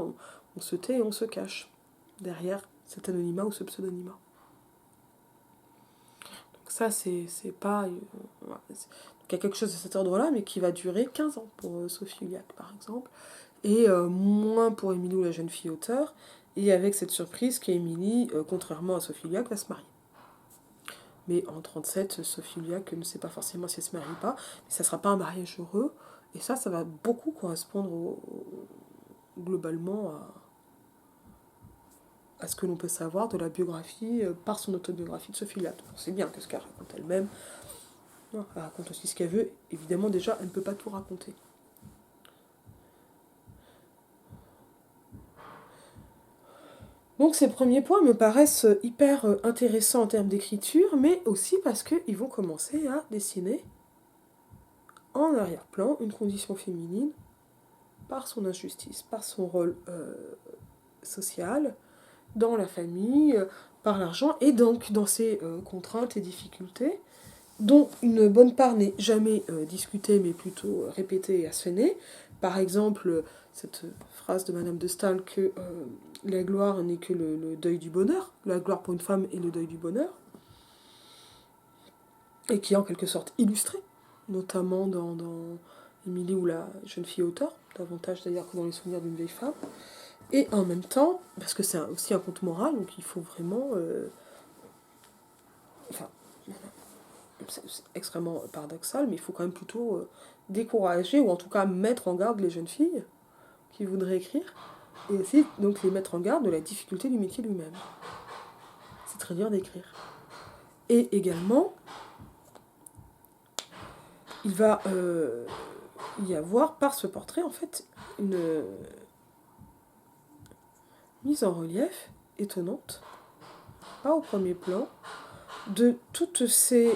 Speaker 1: on se tait et on se cache derrière cet anonymat ou ce pseudonymat. Donc ça, c'est pas... donc il y a quelque chose de cet ordre-là, mais qui va durer 15 ans pour Sophie Huliac, par exemple. Et moins pour Émilie ou la jeune fille auteur, et avec cette surprise qu'Émilie, contrairement à Sophie Luac, va se marier. Mais en 37, Sophie Luac ne sait pas forcément si elle se marie ou pas, mais ça ne sera pas un mariage heureux, et ça va beaucoup correspondre globalement à ce que l'on peut savoir de la biographie par son autobiographie de Sophie Luac. On sait bien que ce qu'elle raconte elle-même, elle raconte aussi ce qu'elle veut, évidemment déjà elle ne peut pas tout raconter. Donc ces premiers points me paraissent hyper intéressants en termes d'écriture, mais aussi parce qu'ils vont commencer à dessiner en arrière-plan une condition féminine par son injustice, par son rôle social, dans la famille, par l'argent, et donc dans ses contraintes et difficultés, dont une bonne part n'est jamais discutée, mais plutôt répétée et assénée. Par exemple, cette phrase de Madame de Staël que la gloire n'est que le deuil du bonheur, la gloire pour une femme est le deuil du bonheur, et qui est en quelque sorte illustrée, notamment dans Émilie ou la jeune fille auteur, davantage d'ailleurs que dans les souvenirs d'une vieille femme, et en même temps, parce que c'est aussi un conte moral, donc il faut vraiment... enfin, c'est extrêmement paradoxal, mais il faut quand même plutôt décourager, ou en tout cas mettre en garde les jeunes filles qui voudraient écrire, et aussi donc les mettre en garde de la difficulté du métier lui-même. C'est très dur d'écrire. Et également, il va y avoir par ce portrait en fait une mise en relief étonnante, pas au premier plan, de toutes ces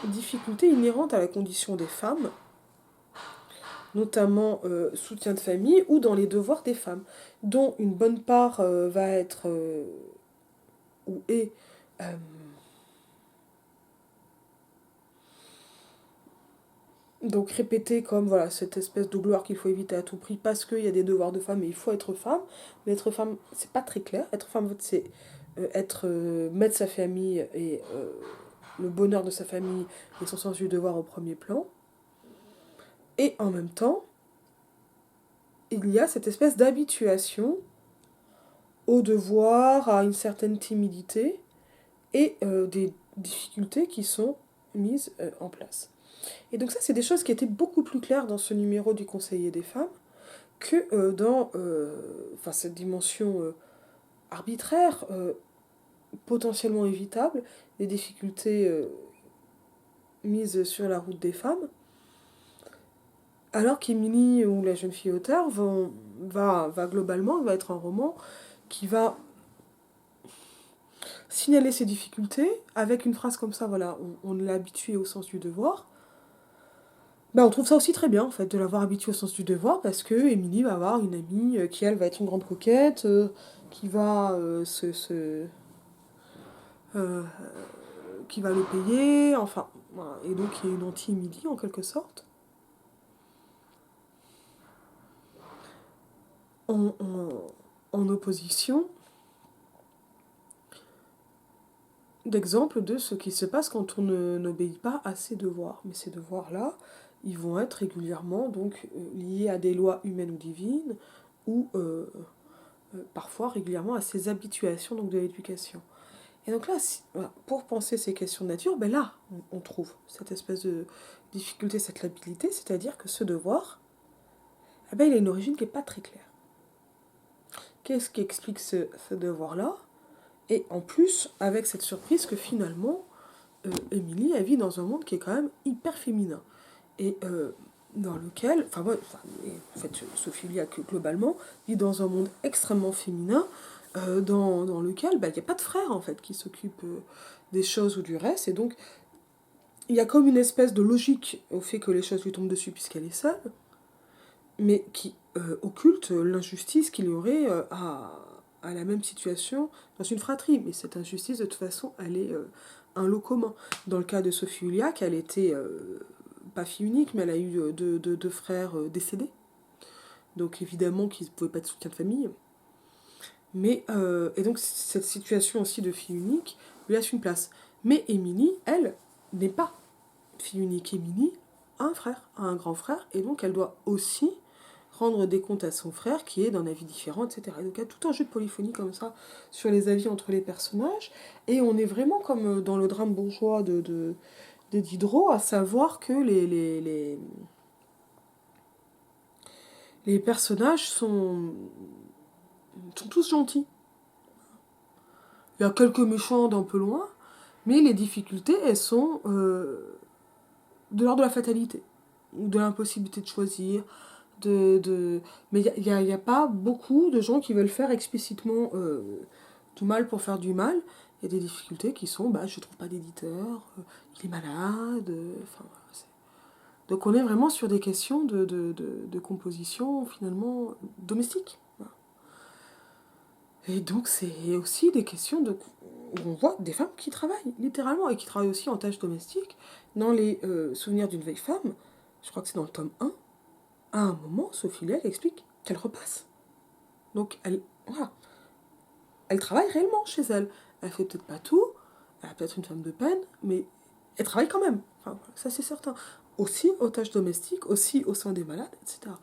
Speaker 1: difficultés inhérentes à la condition des femmes, notamment soutien de famille ou dans les devoirs des femmes, dont une bonne part va être ou est donc répétée comme voilà, cette espèce de gloire qu'il faut éviter à tout prix parce qu'il y a des devoirs de femme et il faut être femme. Mais être femme, c'est pas très clair. Être femme, c'est mettre sa famille et le bonheur de sa famille et son sens du devoir au premier plan. Et en même temps, il y a cette espèce d'habituation au devoir, à une certaine timidité et des difficultés qui sont mises en place. Et donc ça, c'est des choses qui étaient beaucoup plus claires dans ce numéro du Conseiller des femmes, que dans cette dimension arbitraire, potentiellement évitable, les difficultés mises sur la route des femmes, alors qu'Emily ou la jeune fille auteur va globalement va être un roman qui va signaler ses difficultés avec une phrase comme ça, voilà, on l'a habitué au sens du devoir. On trouve ça aussi très bien en fait de l'avoir habitué au sens du devoir parce que Emily va avoir une amie qui elle va être une grande coquette, qui va euh, qui va le payer, enfin voilà. Et donc il y a une anti-Emily en quelque sorte. En, en, en opposition d'exemple de ce qui se passe quand on n'obéit pas à ses devoirs. Mais ces devoirs-là, ils vont être régulièrement donc liés à des lois humaines ou divines, ou parfois régulièrement à ses habituations donc de l'éducation. Et donc là, voilà, pour penser ces questions de nature, là, on trouve cette espèce de difficulté, cette labilité, c'est-à-dire que ce devoir, il a une origine qui n'est pas très claire. Qu'est-ce qui explique ce devoir-là? Et en plus, avec cette surprise que finalement, Émilie, elle vit dans un monde qui est quand même hyper féminin. Et dans lequel, en fait, Sophie Liac, globalement, vit dans un monde extrêmement féminin, dans lequel il n'y a pas de frère, en fait, qui s'occupe des choses ou du reste. Et donc, il y a comme une espèce de logique au fait que les choses lui tombent dessus puisqu'elle est seule, mais qui occulte l'injustice qu'il y aurait à la même situation dans une fratrie. Mais cette injustice, de toute façon, elle est un lot commun. Dans le cas de Sophie Uliac, elle était pas fille unique, mais elle a eu deux frères décédés. Donc évidemment qu'ils ne pouvaient pas être soutien de famille. Mais, et donc cette situation aussi de fille unique lui laisse une place. Mais Émilie, elle, n'est pas fille unique. Émilie a un frère, a un grand frère, et donc elle doit aussi rendre des comptes à son frère qui est d'un avis différent, etc. Et donc il y a tout un jeu de polyphonie comme ça sur les avis entre les personnages, et on est vraiment comme dans le drame bourgeois de Diderot, à savoir que les personnages sont tous gentils. Il y a quelques méchants d'un peu loin, mais les difficultés, elles sont de l'ordre de la fatalité, ou de l'impossibilité de choisir, mais il y a pas beaucoup de gens qui veulent faire explicitement du mal pour faire du mal. Il y a des difficultés qui sont, je trouve pas d'éditeur, il est malade, enfin voilà. Donc on est vraiment sur des questions de composition finalement domestique. Voilà. Et donc c'est aussi des questions où on voit des femmes qui travaillent, littéralement, et qui travaillent aussi en tâches domestiques. Dans les souvenirs d'une vieille femme, je crois que c'est dans le tome 1, à un moment, Sophie Lel explique qu'elle repasse. Donc, voilà, elle travaille réellement chez elle. Elle fait peut-être pas tout, elle a peut-être une femme de peine, mais elle travaille quand même. Enfin, ça, c'est certain. Aussi aux tâches domestiques, aussi au sein des malades, etc.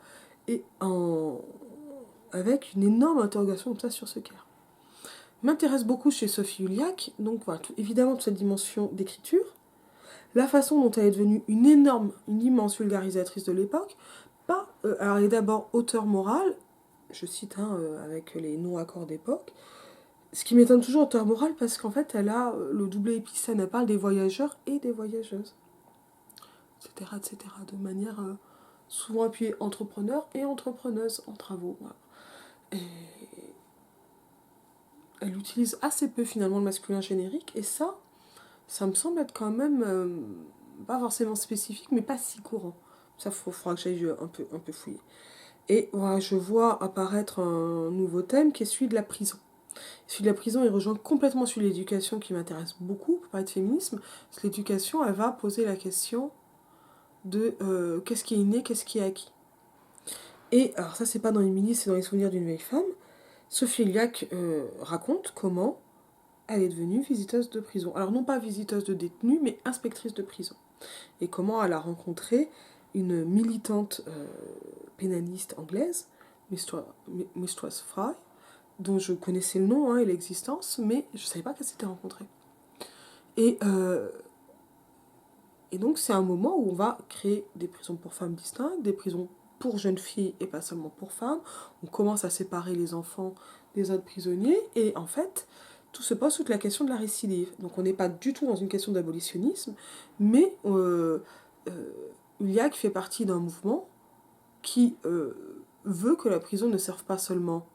Speaker 1: Et avec une énorme interrogation comme ça sur ce cas. M'intéresse beaucoup chez Sophie Uliac, donc voilà, évidemment toute cette dimension d'écriture, la façon dont elle est devenue une immense vulgarisatrice de l'époque. Alors elle est d'abord auteure morale, je cite avec les non-accords d'époque, ce qui m'étonne toujours auteure morale parce qu'en fait elle a le doublé épicène, elle parle des voyageurs et des voyageuses, etc. etc. de manière souvent appuyée entrepreneur et entrepreneuse en travaux. Voilà. Et elle utilise assez peu finalement le masculin générique et ça me semble être quand même pas forcément spécifique mais pas si courant. Ça, faudra que j'aille un peu fouiller. Et voilà, je vois apparaître un nouveau thème qui est celui de la prison. Celui de la prison, il rejoint complètement celui de l'éducation qui m'intéresse beaucoup pour parler de féminisme. Parce que l'éducation, elle va poser la question de qu'est-ce qui est inné, qu'est-ce qui est acquis. Et alors ça, c'est pas dans les mini, c'est dans les souvenirs d'une vieille femme. Sophie Liac raconte comment elle est devenue visiteuse de prison. Alors non pas visiteuse de détenus, mais inspectrice de prison. Et comment elle a rencontré une militante pénaliste anglaise, Mistress Fry, dont je connaissais le nom et l'existence, mais je ne savais pas qu'elle s'était rencontrée. Et donc c'est un moment où on va créer des prisons pour femmes distinctes, des prisons pour jeunes filles et pas seulement pour femmes. On commence à séparer les enfants des autres prisonniers, et en fait, tout se pose toute la question de la récidive. Donc on n'est pas du tout dans une question d'abolitionnisme, mais Uliac fait partie d'un mouvement qui veut que la prison ne serve pas seulement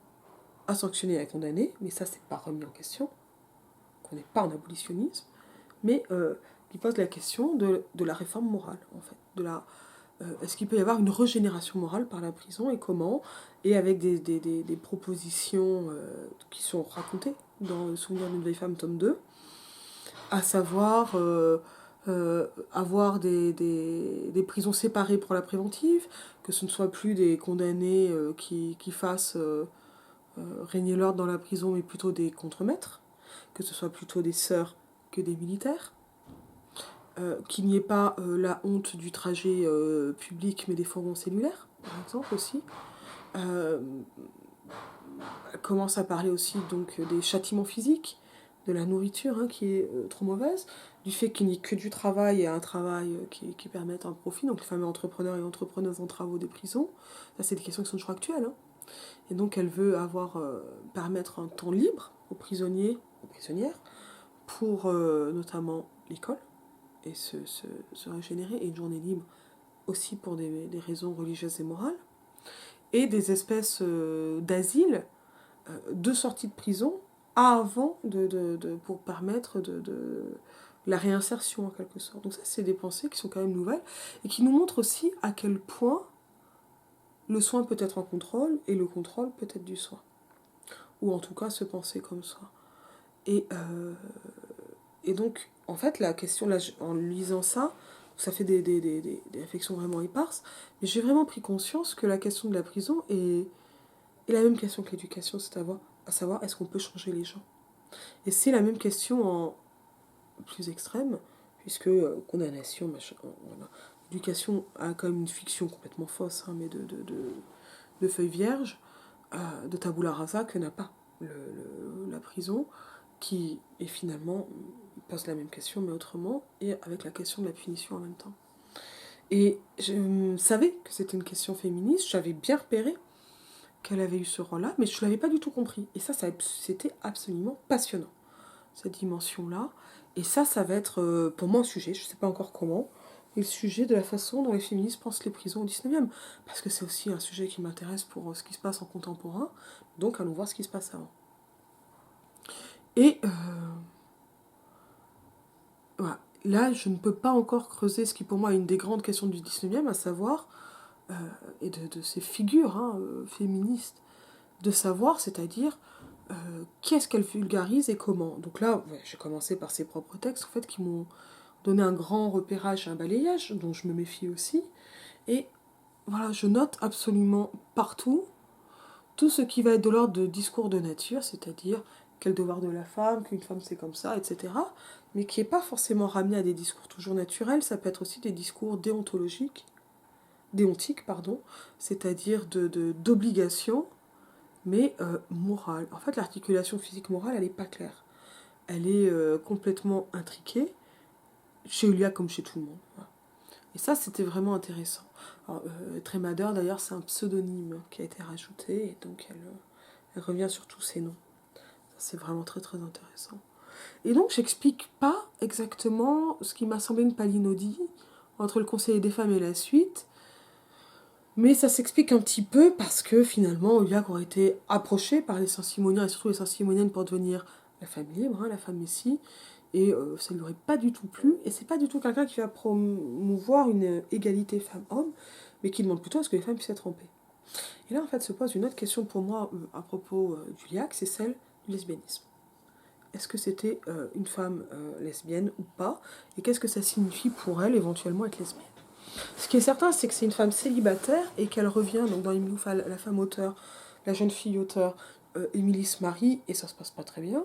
Speaker 1: à sanctionner et à condamner, mais ça c'est pas remis en question, qu'on n'est pas en abolitionnisme, mais qui pose la question de la réforme morale, en fait, est-ce qu'il peut y avoir une régénération morale par la prison et comment, et avec des propositions qui sont racontées dans Le souvenir d'une vieille femme, tome 2, à savoir avoir des prisons séparées pour la préventive, que ce ne soit plus des condamnés qui fassent régner l'ordre dans la prison, mais plutôt des contremaîtres, que ce soit plutôt des sœurs que des militaires, qu'il n'y ait pas la honte du trajet public, mais des fourgons cellulaires, par exemple, aussi. Elle commence à parler aussi donc des châtiments physiques, de la nourriture qui est trop mauvaise, du fait qu'il n'y ait que du travail et un travail qui permette un profit, donc les fameux entrepreneurs et entrepreneuses en travaux des prisons. Ça, c'est des questions qui sont toujours actuelles. Et donc, elle veut permettre un temps libre aux prisonniers, aux prisonnières, pour notamment l'école, et se régénérer, et une journée libre aussi pour des raisons religieuses et morales, et des espèces d'asile de sortie de prison avant pour permettre la réinsertion en quelque sorte. Donc ça, c'est des pensées qui sont quand même nouvelles et qui nous montrent aussi à quel point le soin peut être un contrôle et le contrôle peut être du soin. Ou en tout cas se penser comme soin. Et donc, en fait, la question, là, en lisant ça, ça fait des réflexions vraiment éparses, mais j'ai vraiment pris conscience que la question de la prison est la même question que l'éducation, c'est à savoir est-ce qu'on peut changer les gens. Et c'est la même question en plus extrême, puisque condamnation, machin, voilà. L'éducation a quand même une fiction complètement fausse, mais de feuilles vierges, de tabula rasa que n'a pas la prison, qui est finalement pose la même question mais autrement, et avec la question de la punition en même temps. Et je savais que c'était une question féministe, j'avais bien repéré qu'elle avait eu ce rôle-là, mais je ne l'avais pas du tout compris. Et ça c'était absolument passionnant, cette dimension-là. Et ça va être pour moi un sujet, je ne sais pas encore comment, et le sujet de la façon dont les féministes pensent les prisons au 19e. Parce que c'est aussi un sujet qui m'intéresse pour ce qui se passe en contemporain, donc allons voir ce qui se passe avant. Et voilà. Là, je ne peux pas encore creuser ce qui pour moi est une des grandes questions du 19e, à savoir, et de ces figures féministes, de savoir, c'est-à-dire qu'est-ce qu'elle vulgarise et comment. Donc là, j'ai commencé par ses propres textes, en fait, qui m'ont donné un grand repérage, un balayage, dont je me méfie aussi. Et voilà, je note absolument partout tout ce qui va être de l'ordre de discours de nature, c'est-à-dire quel devoir de la femme, qu'une femme c'est comme ça, etc. Mais qui n'est pas forcément ramené à des discours toujours naturels, ça peut être aussi des discours déontiques, c'est-à-dire d'obligation, mais morale. En fait, l'articulation physique-morale, elle n'est pas claire. Elle est complètement intriquée, chez Ulia comme chez tout le monde. Voilà. Et ça, c'était vraiment intéressant. Trémadeur, d'ailleurs, c'est un pseudonyme qui a été rajouté, et donc elle revient sur tous ces noms. Ça, c'est vraiment très très intéressant. Et donc, j'explique pas exactement ce qui m'a semblé une palinodie entre le Conseil des femmes et la suite, mais ça s'explique un petit peu parce que finalement, Uliac aurait été approché par les Saint-Simoniens, et surtout les Saint-Simoniennes, pour devenir la femme libre, la femme messie, et ça ne lui aurait pas du tout plu, et c'est pas du tout quelqu'un qui va promouvoir une égalité femmes-hommes, mais qui demande plutôt à ce que les femmes puissent être en paix. Et là, en fait, se pose une autre question pour moi à propos d'Uliac, c'est celle du lesbianisme. Est-ce que c'était une femme lesbienne ou pas, et qu'est-ce que ça signifie pour elle, éventuellement, être lesbienne. Ce qui est certain, c'est que c'est une femme célibataire, et qu'elle revient, donc dans Émilie Oufal, la femme auteure, la jeune fille auteure, Émilie se marie, et ça se passe pas très bien.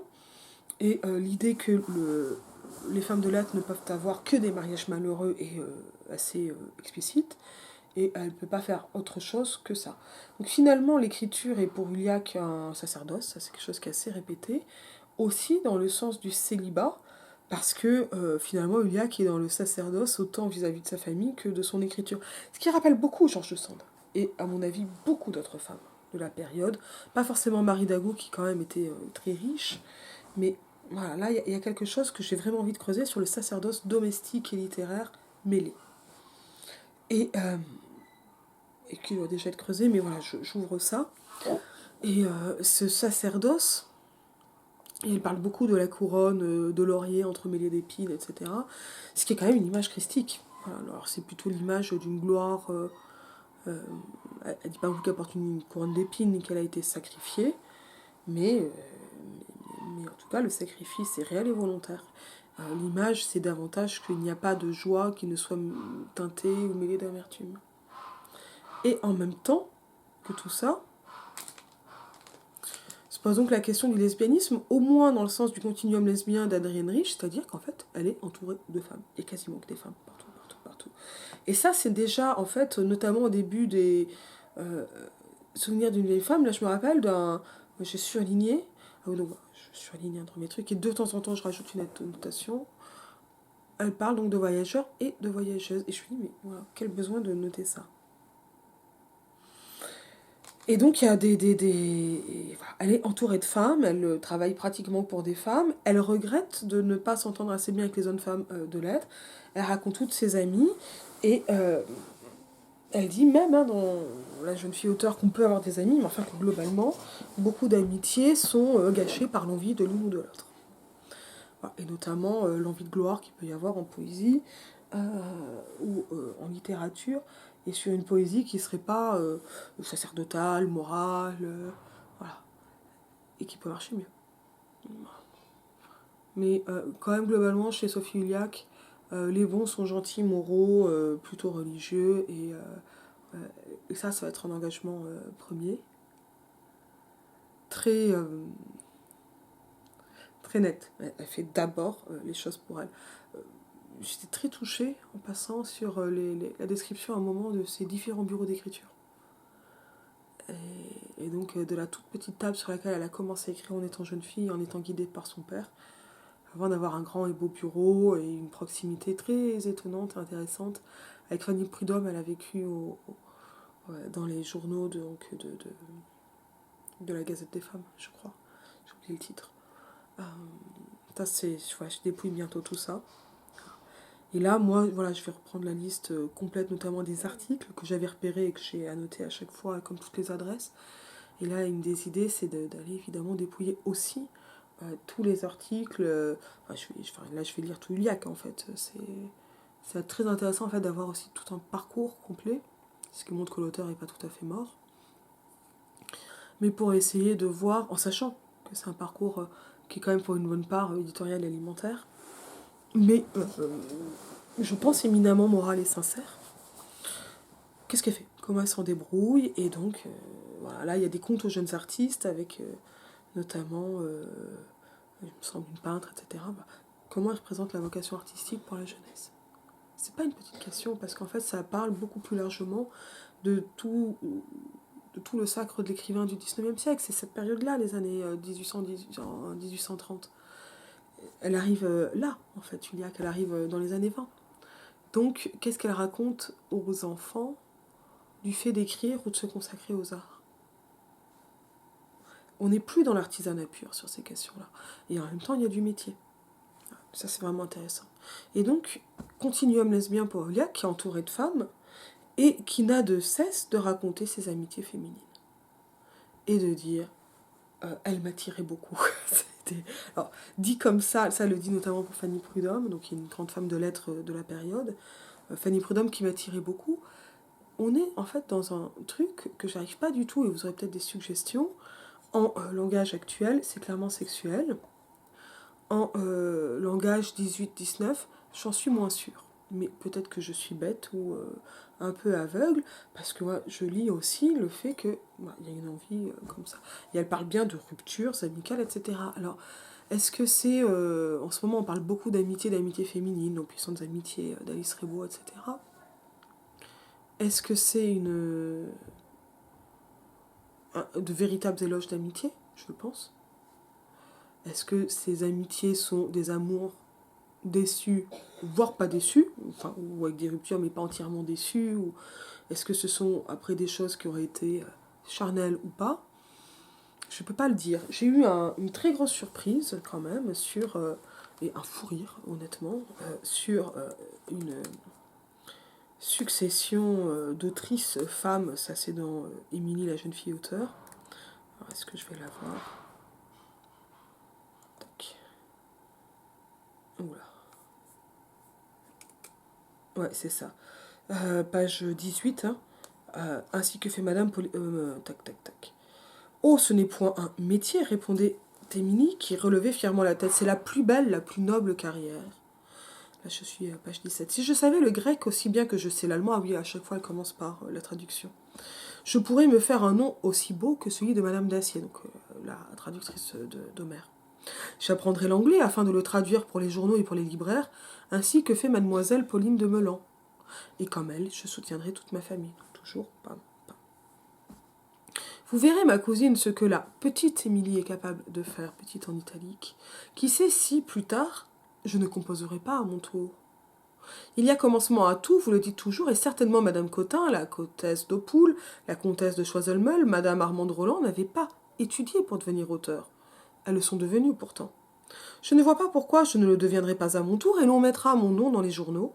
Speaker 1: Et l'idée que les femmes de lettres ne peuvent avoir que des mariages malheureux est assez explicite, et elle ne peut pas faire autre chose que ça. Donc finalement, l'écriture est pour Uliac un sacerdoce, ça c'est quelque chose qui est assez répété, aussi dans le sens du célibat, Parce que finalement, Iliac est dans le sacerdoce autant vis-à-vis de sa famille que de son écriture. Ce qui rappelle beaucoup Georges de Sand. Et à mon avis, beaucoup d'autres femmes de la période. Pas forcément Marie d'Agoult qui quand même était très riche. Mais voilà, là, il y a quelque chose que j'ai vraiment envie de creuser sur le sacerdoce domestique et littéraire mêlé. Et qui doit déjà être creusé, mais voilà, j'ouvre ça. Et ce sacerdoce, et elle parle beaucoup de la couronne de laurier entremêlée d'épines, etc. Ce qui est quand même une image christique. Voilà, alors c'est plutôt l'image d'une gloire. Elle ne dit pas qu'elle porte une couronne d'épines ni qu'elle a été sacrifiée, mais en tout cas, le sacrifice est réel et volontaire. L'image, c'est davantage qu'il n'y a pas de joie qui ne soit teintée ou mêlée d'amertume. Et en même temps que tout ça, se pose donc la question du lesbianisme, au moins dans le sens du continuum lesbien d'Adrienne Rich, c'est-à-dire qu'en fait, elle est entourée de femmes. Il y a quasiment que des femmes, partout, partout, partout. Et ça, c'est déjà, en fait, notamment au début des souvenirs d'une vieille femme, là, je me rappelle d'un... J'ai surligné, donc, je surligne entre mes trucs, et de temps en temps, je rajoute une notation. Elle parle donc de voyageurs et de voyageuses. Et je me dis, mais voilà, quel besoin de noter ça. Et donc, il y a voilà, elle est entourée de femmes, elle travaille pratiquement pour des femmes. Elle regrette de ne pas s'entendre assez bien avec les autres femmes de lettres. Elle raconte toutes ses amies. Et elle dit même dans La jeune fille auteur qu'on peut avoir des amis, mais enfin que globalement, beaucoup d'amitiés sont gâchées par l'envie de l'une ou de l'autre. Voilà. Et notamment l'envie de gloire qu'il peut y avoir en poésie ou en littérature, et sur une poésie qui ne serait pas sacerdotale, morale, voilà, et qui peut marcher mieux. Mais quand même, globalement, chez Sophie Iliac, les bons sont gentils, moraux, plutôt religieux, et ça va être un engagement premier. Très, très net. Elle fait d'abord les choses pour elle. J'étais très touchée en passant sur la description à un moment de ses différents bureaux d'écriture. Et donc de la toute petite table sur laquelle elle a commencé à écrire en étant jeune fille, en étant guidée par son père, avant d'avoir un grand et beau bureau et une proximité très étonnante et intéressante. Avec Fanny Prudhomme, elle a vécu dans les journaux de la Gazette des Femmes, je crois. J'ai oublié le titre. Ça, je dépouille bientôt tout ça. Et là, moi, voilà, je vais reprendre la liste complète, notamment des articles que j'avais repérés et que j'ai annotés à chaque fois, comme toutes les adresses. Et là, une des idées, c'est d'aller évidemment dépouiller aussi tous les articles. Là, je vais lire tout Iliac, en fait. C'est très intéressant, en fait, d'avoir aussi tout un parcours complet, ce qui montre que l'auteur n'est pas tout à fait mort. Mais pour essayer de voir, en sachant que c'est un parcours qui est quand même pour une bonne part éditorial et alimentaire, mais je pense éminemment moral et sincère. Qu'est-ce qu'elle fait? Comment elle s'en débrouille? Et donc, voilà, là, il y a des contes aux jeunes artistes avec notamment, il me semble, une peintre, etc. Comment elle représente la vocation artistique pour la jeunesse? C'est pas une petite question, parce qu'en fait, ça parle beaucoup plus largement de tout le sacre de l'écrivain du 19e siècle. C'est cette période-là, les années 1830. Elle arrive là, en fait, Julia, qu'elle arrive dans les années 20. Donc, qu'est-ce qu'elle raconte aux enfants du fait d'écrire ou de se consacrer aux arts? On n'est plus dans l'artisanat pur sur ces questions-là. Et en même temps, il y a du métier. Ça, c'est vraiment intéressant. Et donc, continuum lesbien pour Iliac, qui est entouré de femmes, et qui n'a de cesse de raconter ses amitiés féminines. Et de dire, elle m'attirait beaucoup. Alors, dit comme ça le dit notamment pour Fanny Prudhomme, donc qui est une grande femme de lettres de la période. Fanny Prudhomme qui m'attirait beaucoup. On est en fait dans un truc que j'arrive pas du tout, et vous aurez peut-être des suggestions. En langage actuel, c'est clairement sexuel. En langage 18-19, j'en suis moins sûre. Mais peut-être que je suis bête ou un peu aveugle, parce que moi, je lis aussi le fait qu'il y a une envie comme ça. Et elle parle bien de ruptures amicales, etc. Alors, est-ce que c'est... en ce moment, on parle beaucoup d'amitié féminine, nos puissantes amitiés d'Alice Rebaud, etc. Est-ce que c'est de véritables éloges d'amitié? Je pense. Est-ce que ces amitiés sont des amours déçus, voire pas déçus, enfin, ou avec des ruptures mais pas entièrement déçus, ou est-ce que ce sont après des choses qui auraient été charnelles ou pas? Je peux pas le dire. J'ai eu une très grosse surprise quand même sur, et un fou rire honnêtement, sur une succession d'autrices femmes, ça c'est dans Émilie la jeune fille auteur. Alors, est-ce que je vais la voir? Tac. Oula. Ouais, c'est ça. Page 18, hein. Ainsi que fait Madame tac, tac, tac. Oh, ce n'est point un métier, répondait Émilie, qui relevait fièrement la tête. C'est la plus belle, la plus noble carrière. Là, je suis à page 17. Si je savais le grec aussi bien que je sais l'allemand, ah oui, à chaque fois, elle commence par la traduction. Je pourrais me faire un nom aussi beau que celui de Madame Dacier, donc la traductrice d'Homère. J'apprendrai l'anglais afin de le traduire pour les journaux et pour les libraires, ainsi que fait Mademoiselle Pauline de Melan. Et comme elle, je soutiendrai toute ma famille. Toujours, pam, pam. Vous verrez, ma cousine, ce que la petite Émilie est capable de faire, petite en italique. Qui sait si, plus tard, je ne composerai pas à mon tour. Il y a commencement à tout, vous le dites toujours, et certainement Madame Cotin, la comtesse d'Oppoul, la comtesse de Choiseulmeul, Madame Armande Roland n'avaient pas étudié pour devenir auteur. Elles le sont devenues pourtant. Je ne vois pas pourquoi je ne le deviendrai pas à mon tour, et l'on mettra mon nom dans les journaux.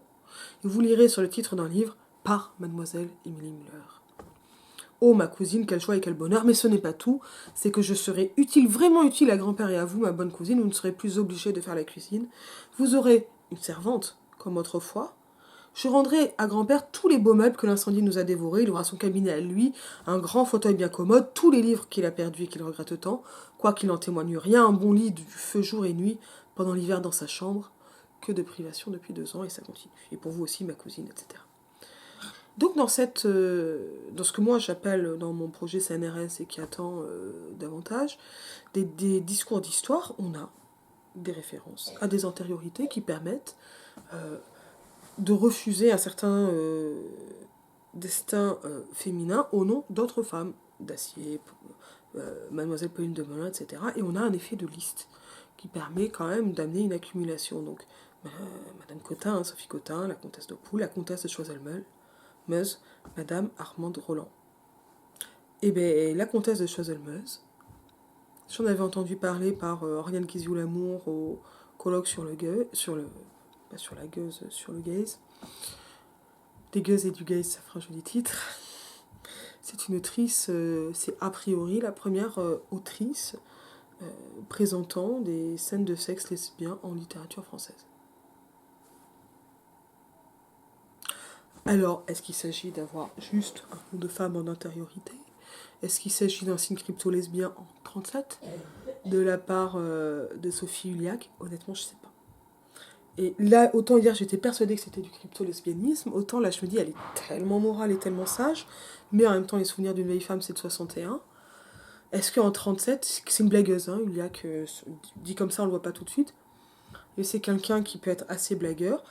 Speaker 1: Et vous lirez sur le titre d'un livre par Mademoiselle Émilie Müller. Oh, ma cousine, quelle joie et quel bonheur, mais ce n'est pas tout, c'est que je serai utile, vraiment utile à grand-père et à vous, ma bonne cousine, vous ne serez plus obligée de faire la cuisine. Vous aurez une servante, comme autrefois. Je rendrai à grand-père tous les beaux meubles que l'incendie nous a dévorés, il aura son cabinet à lui, un grand fauteuil bien commode, tous les livres qu'il a perdus et qu'il regrette tant, quoiqu'il n'en témoigne rien, un bon lit du feu jour et nuit, pendant l'hiver dans sa chambre, que de privation depuis 2 ans, et ça continue. Et pour vous aussi, ma cousine, etc. Donc dans ce que moi j'appelle dans mon projet CNRS et qui attend davantage, des discours d'histoire, on a des références à des antériorités qui permettent de refuser un certain destin féminin au nom d'autres femmes, Dacier, Mademoiselle Pauline de Melun, etc. Et on a un effet de liste qui permet quand même d'amener une accumulation. Donc Madame Cotin, hein, Sophie Cotin, la comtesse d'Oppoul, la comtesse de Choiseulmeul, Meuse, Madame Armande Roland. Et bien, la comtesse de Choiseul-Meuse, j'en avais entendu parler par Oriane Kiziou-Lamour au colloque sur le gueux, pas sur la gueuse, sur le gaze. Des gueuses et du gaze, ça fera un joli titre. C'est une autrice, c'est a priori la première autrice présentant des scènes de sexe lesbien en littérature française. Alors, est-ce qu'il s'agit d'avoir juste un nom de femme en intériorité? Est-ce qu'il s'agit d'un signe crypto-lesbien en 37 de la part de Sophie Huliac? Honnêtement, je sais pas. Et là, autant hier j'étais persuadée que c'était du crypto-lesbianisme, autant là je me dis elle est tellement morale et tellement sage, mais en même temps les souvenirs d'une vieille femme c'est de 61. Est-ce qu'en 37, c'est une blagueuse, hein, Huliac, dit comme ça on le voit pas tout de suite, mais c'est quelqu'un qui peut être assez blagueur.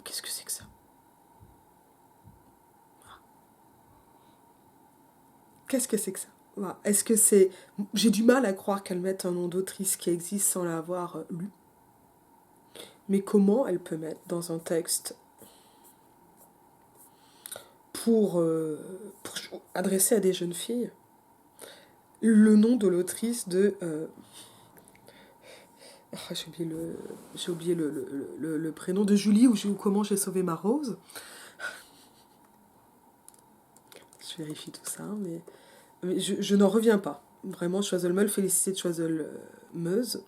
Speaker 1: Qu'est-ce que c'est que ça? Qu'est-ce que c'est que ça? Voilà. Est-ce que c'est... J'ai du mal à croire qu'elle mette un nom d'autrice qui existe sans l'avoir lu. Mais comment elle peut mettre dans un texte pour adresser à des jeunes filles le nom de l'autrice de... j'ai oublié le prénom de Julie ou comment j'ai sauvé ma rose. Je vérifie tout ça, mais je n'en reviens pas. Vraiment, Choiseulmeul, Félicité de Choiseul-Meuse.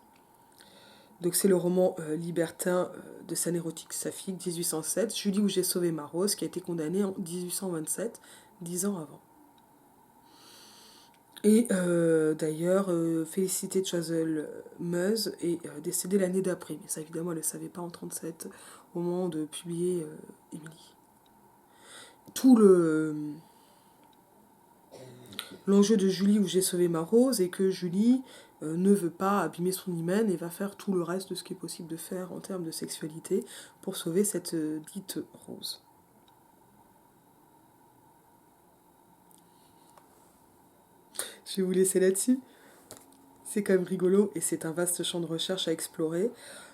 Speaker 1: Donc c'est le roman libertin de scène érotique saphique 1807, Julie où j'ai sauvé ma rose, qui a été condamnée en 1827, 10 ans avant. Et d'ailleurs, Félicité de Choiseul-Meuse est décédée l'année d'après. Mais ça, évidemment, elle ne le savait pas en 1937, au moment de publier Émilie. Tout l'enjeu de Julie où j'ai sauvé ma rose est que Julie ne veut pas abîmer son hymen et va faire tout le reste de ce qui est possible de faire en termes de sexualité pour sauver cette dite rose. Je vais vous laisser là-dessus. c'est quand même rigolo et c'est un vaste champ de recherche à explorer.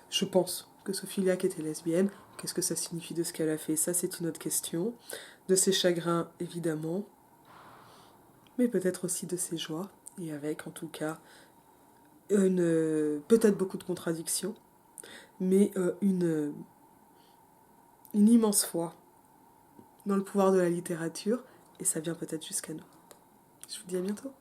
Speaker 1: Je pense que Sophie Liac était lesbienne. Qu'est-ce que ça signifie de ce qu'elle a fait? Ça, c'est une autre question. De ses chagrins, évidemment, mais peut-être aussi de ses joies, et avec, en tout cas, peut-être beaucoup de contradictions, mais une immense foi dans le pouvoir de la littérature, et ça vient peut-être jusqu'à nous. Je vous dis à bientôt.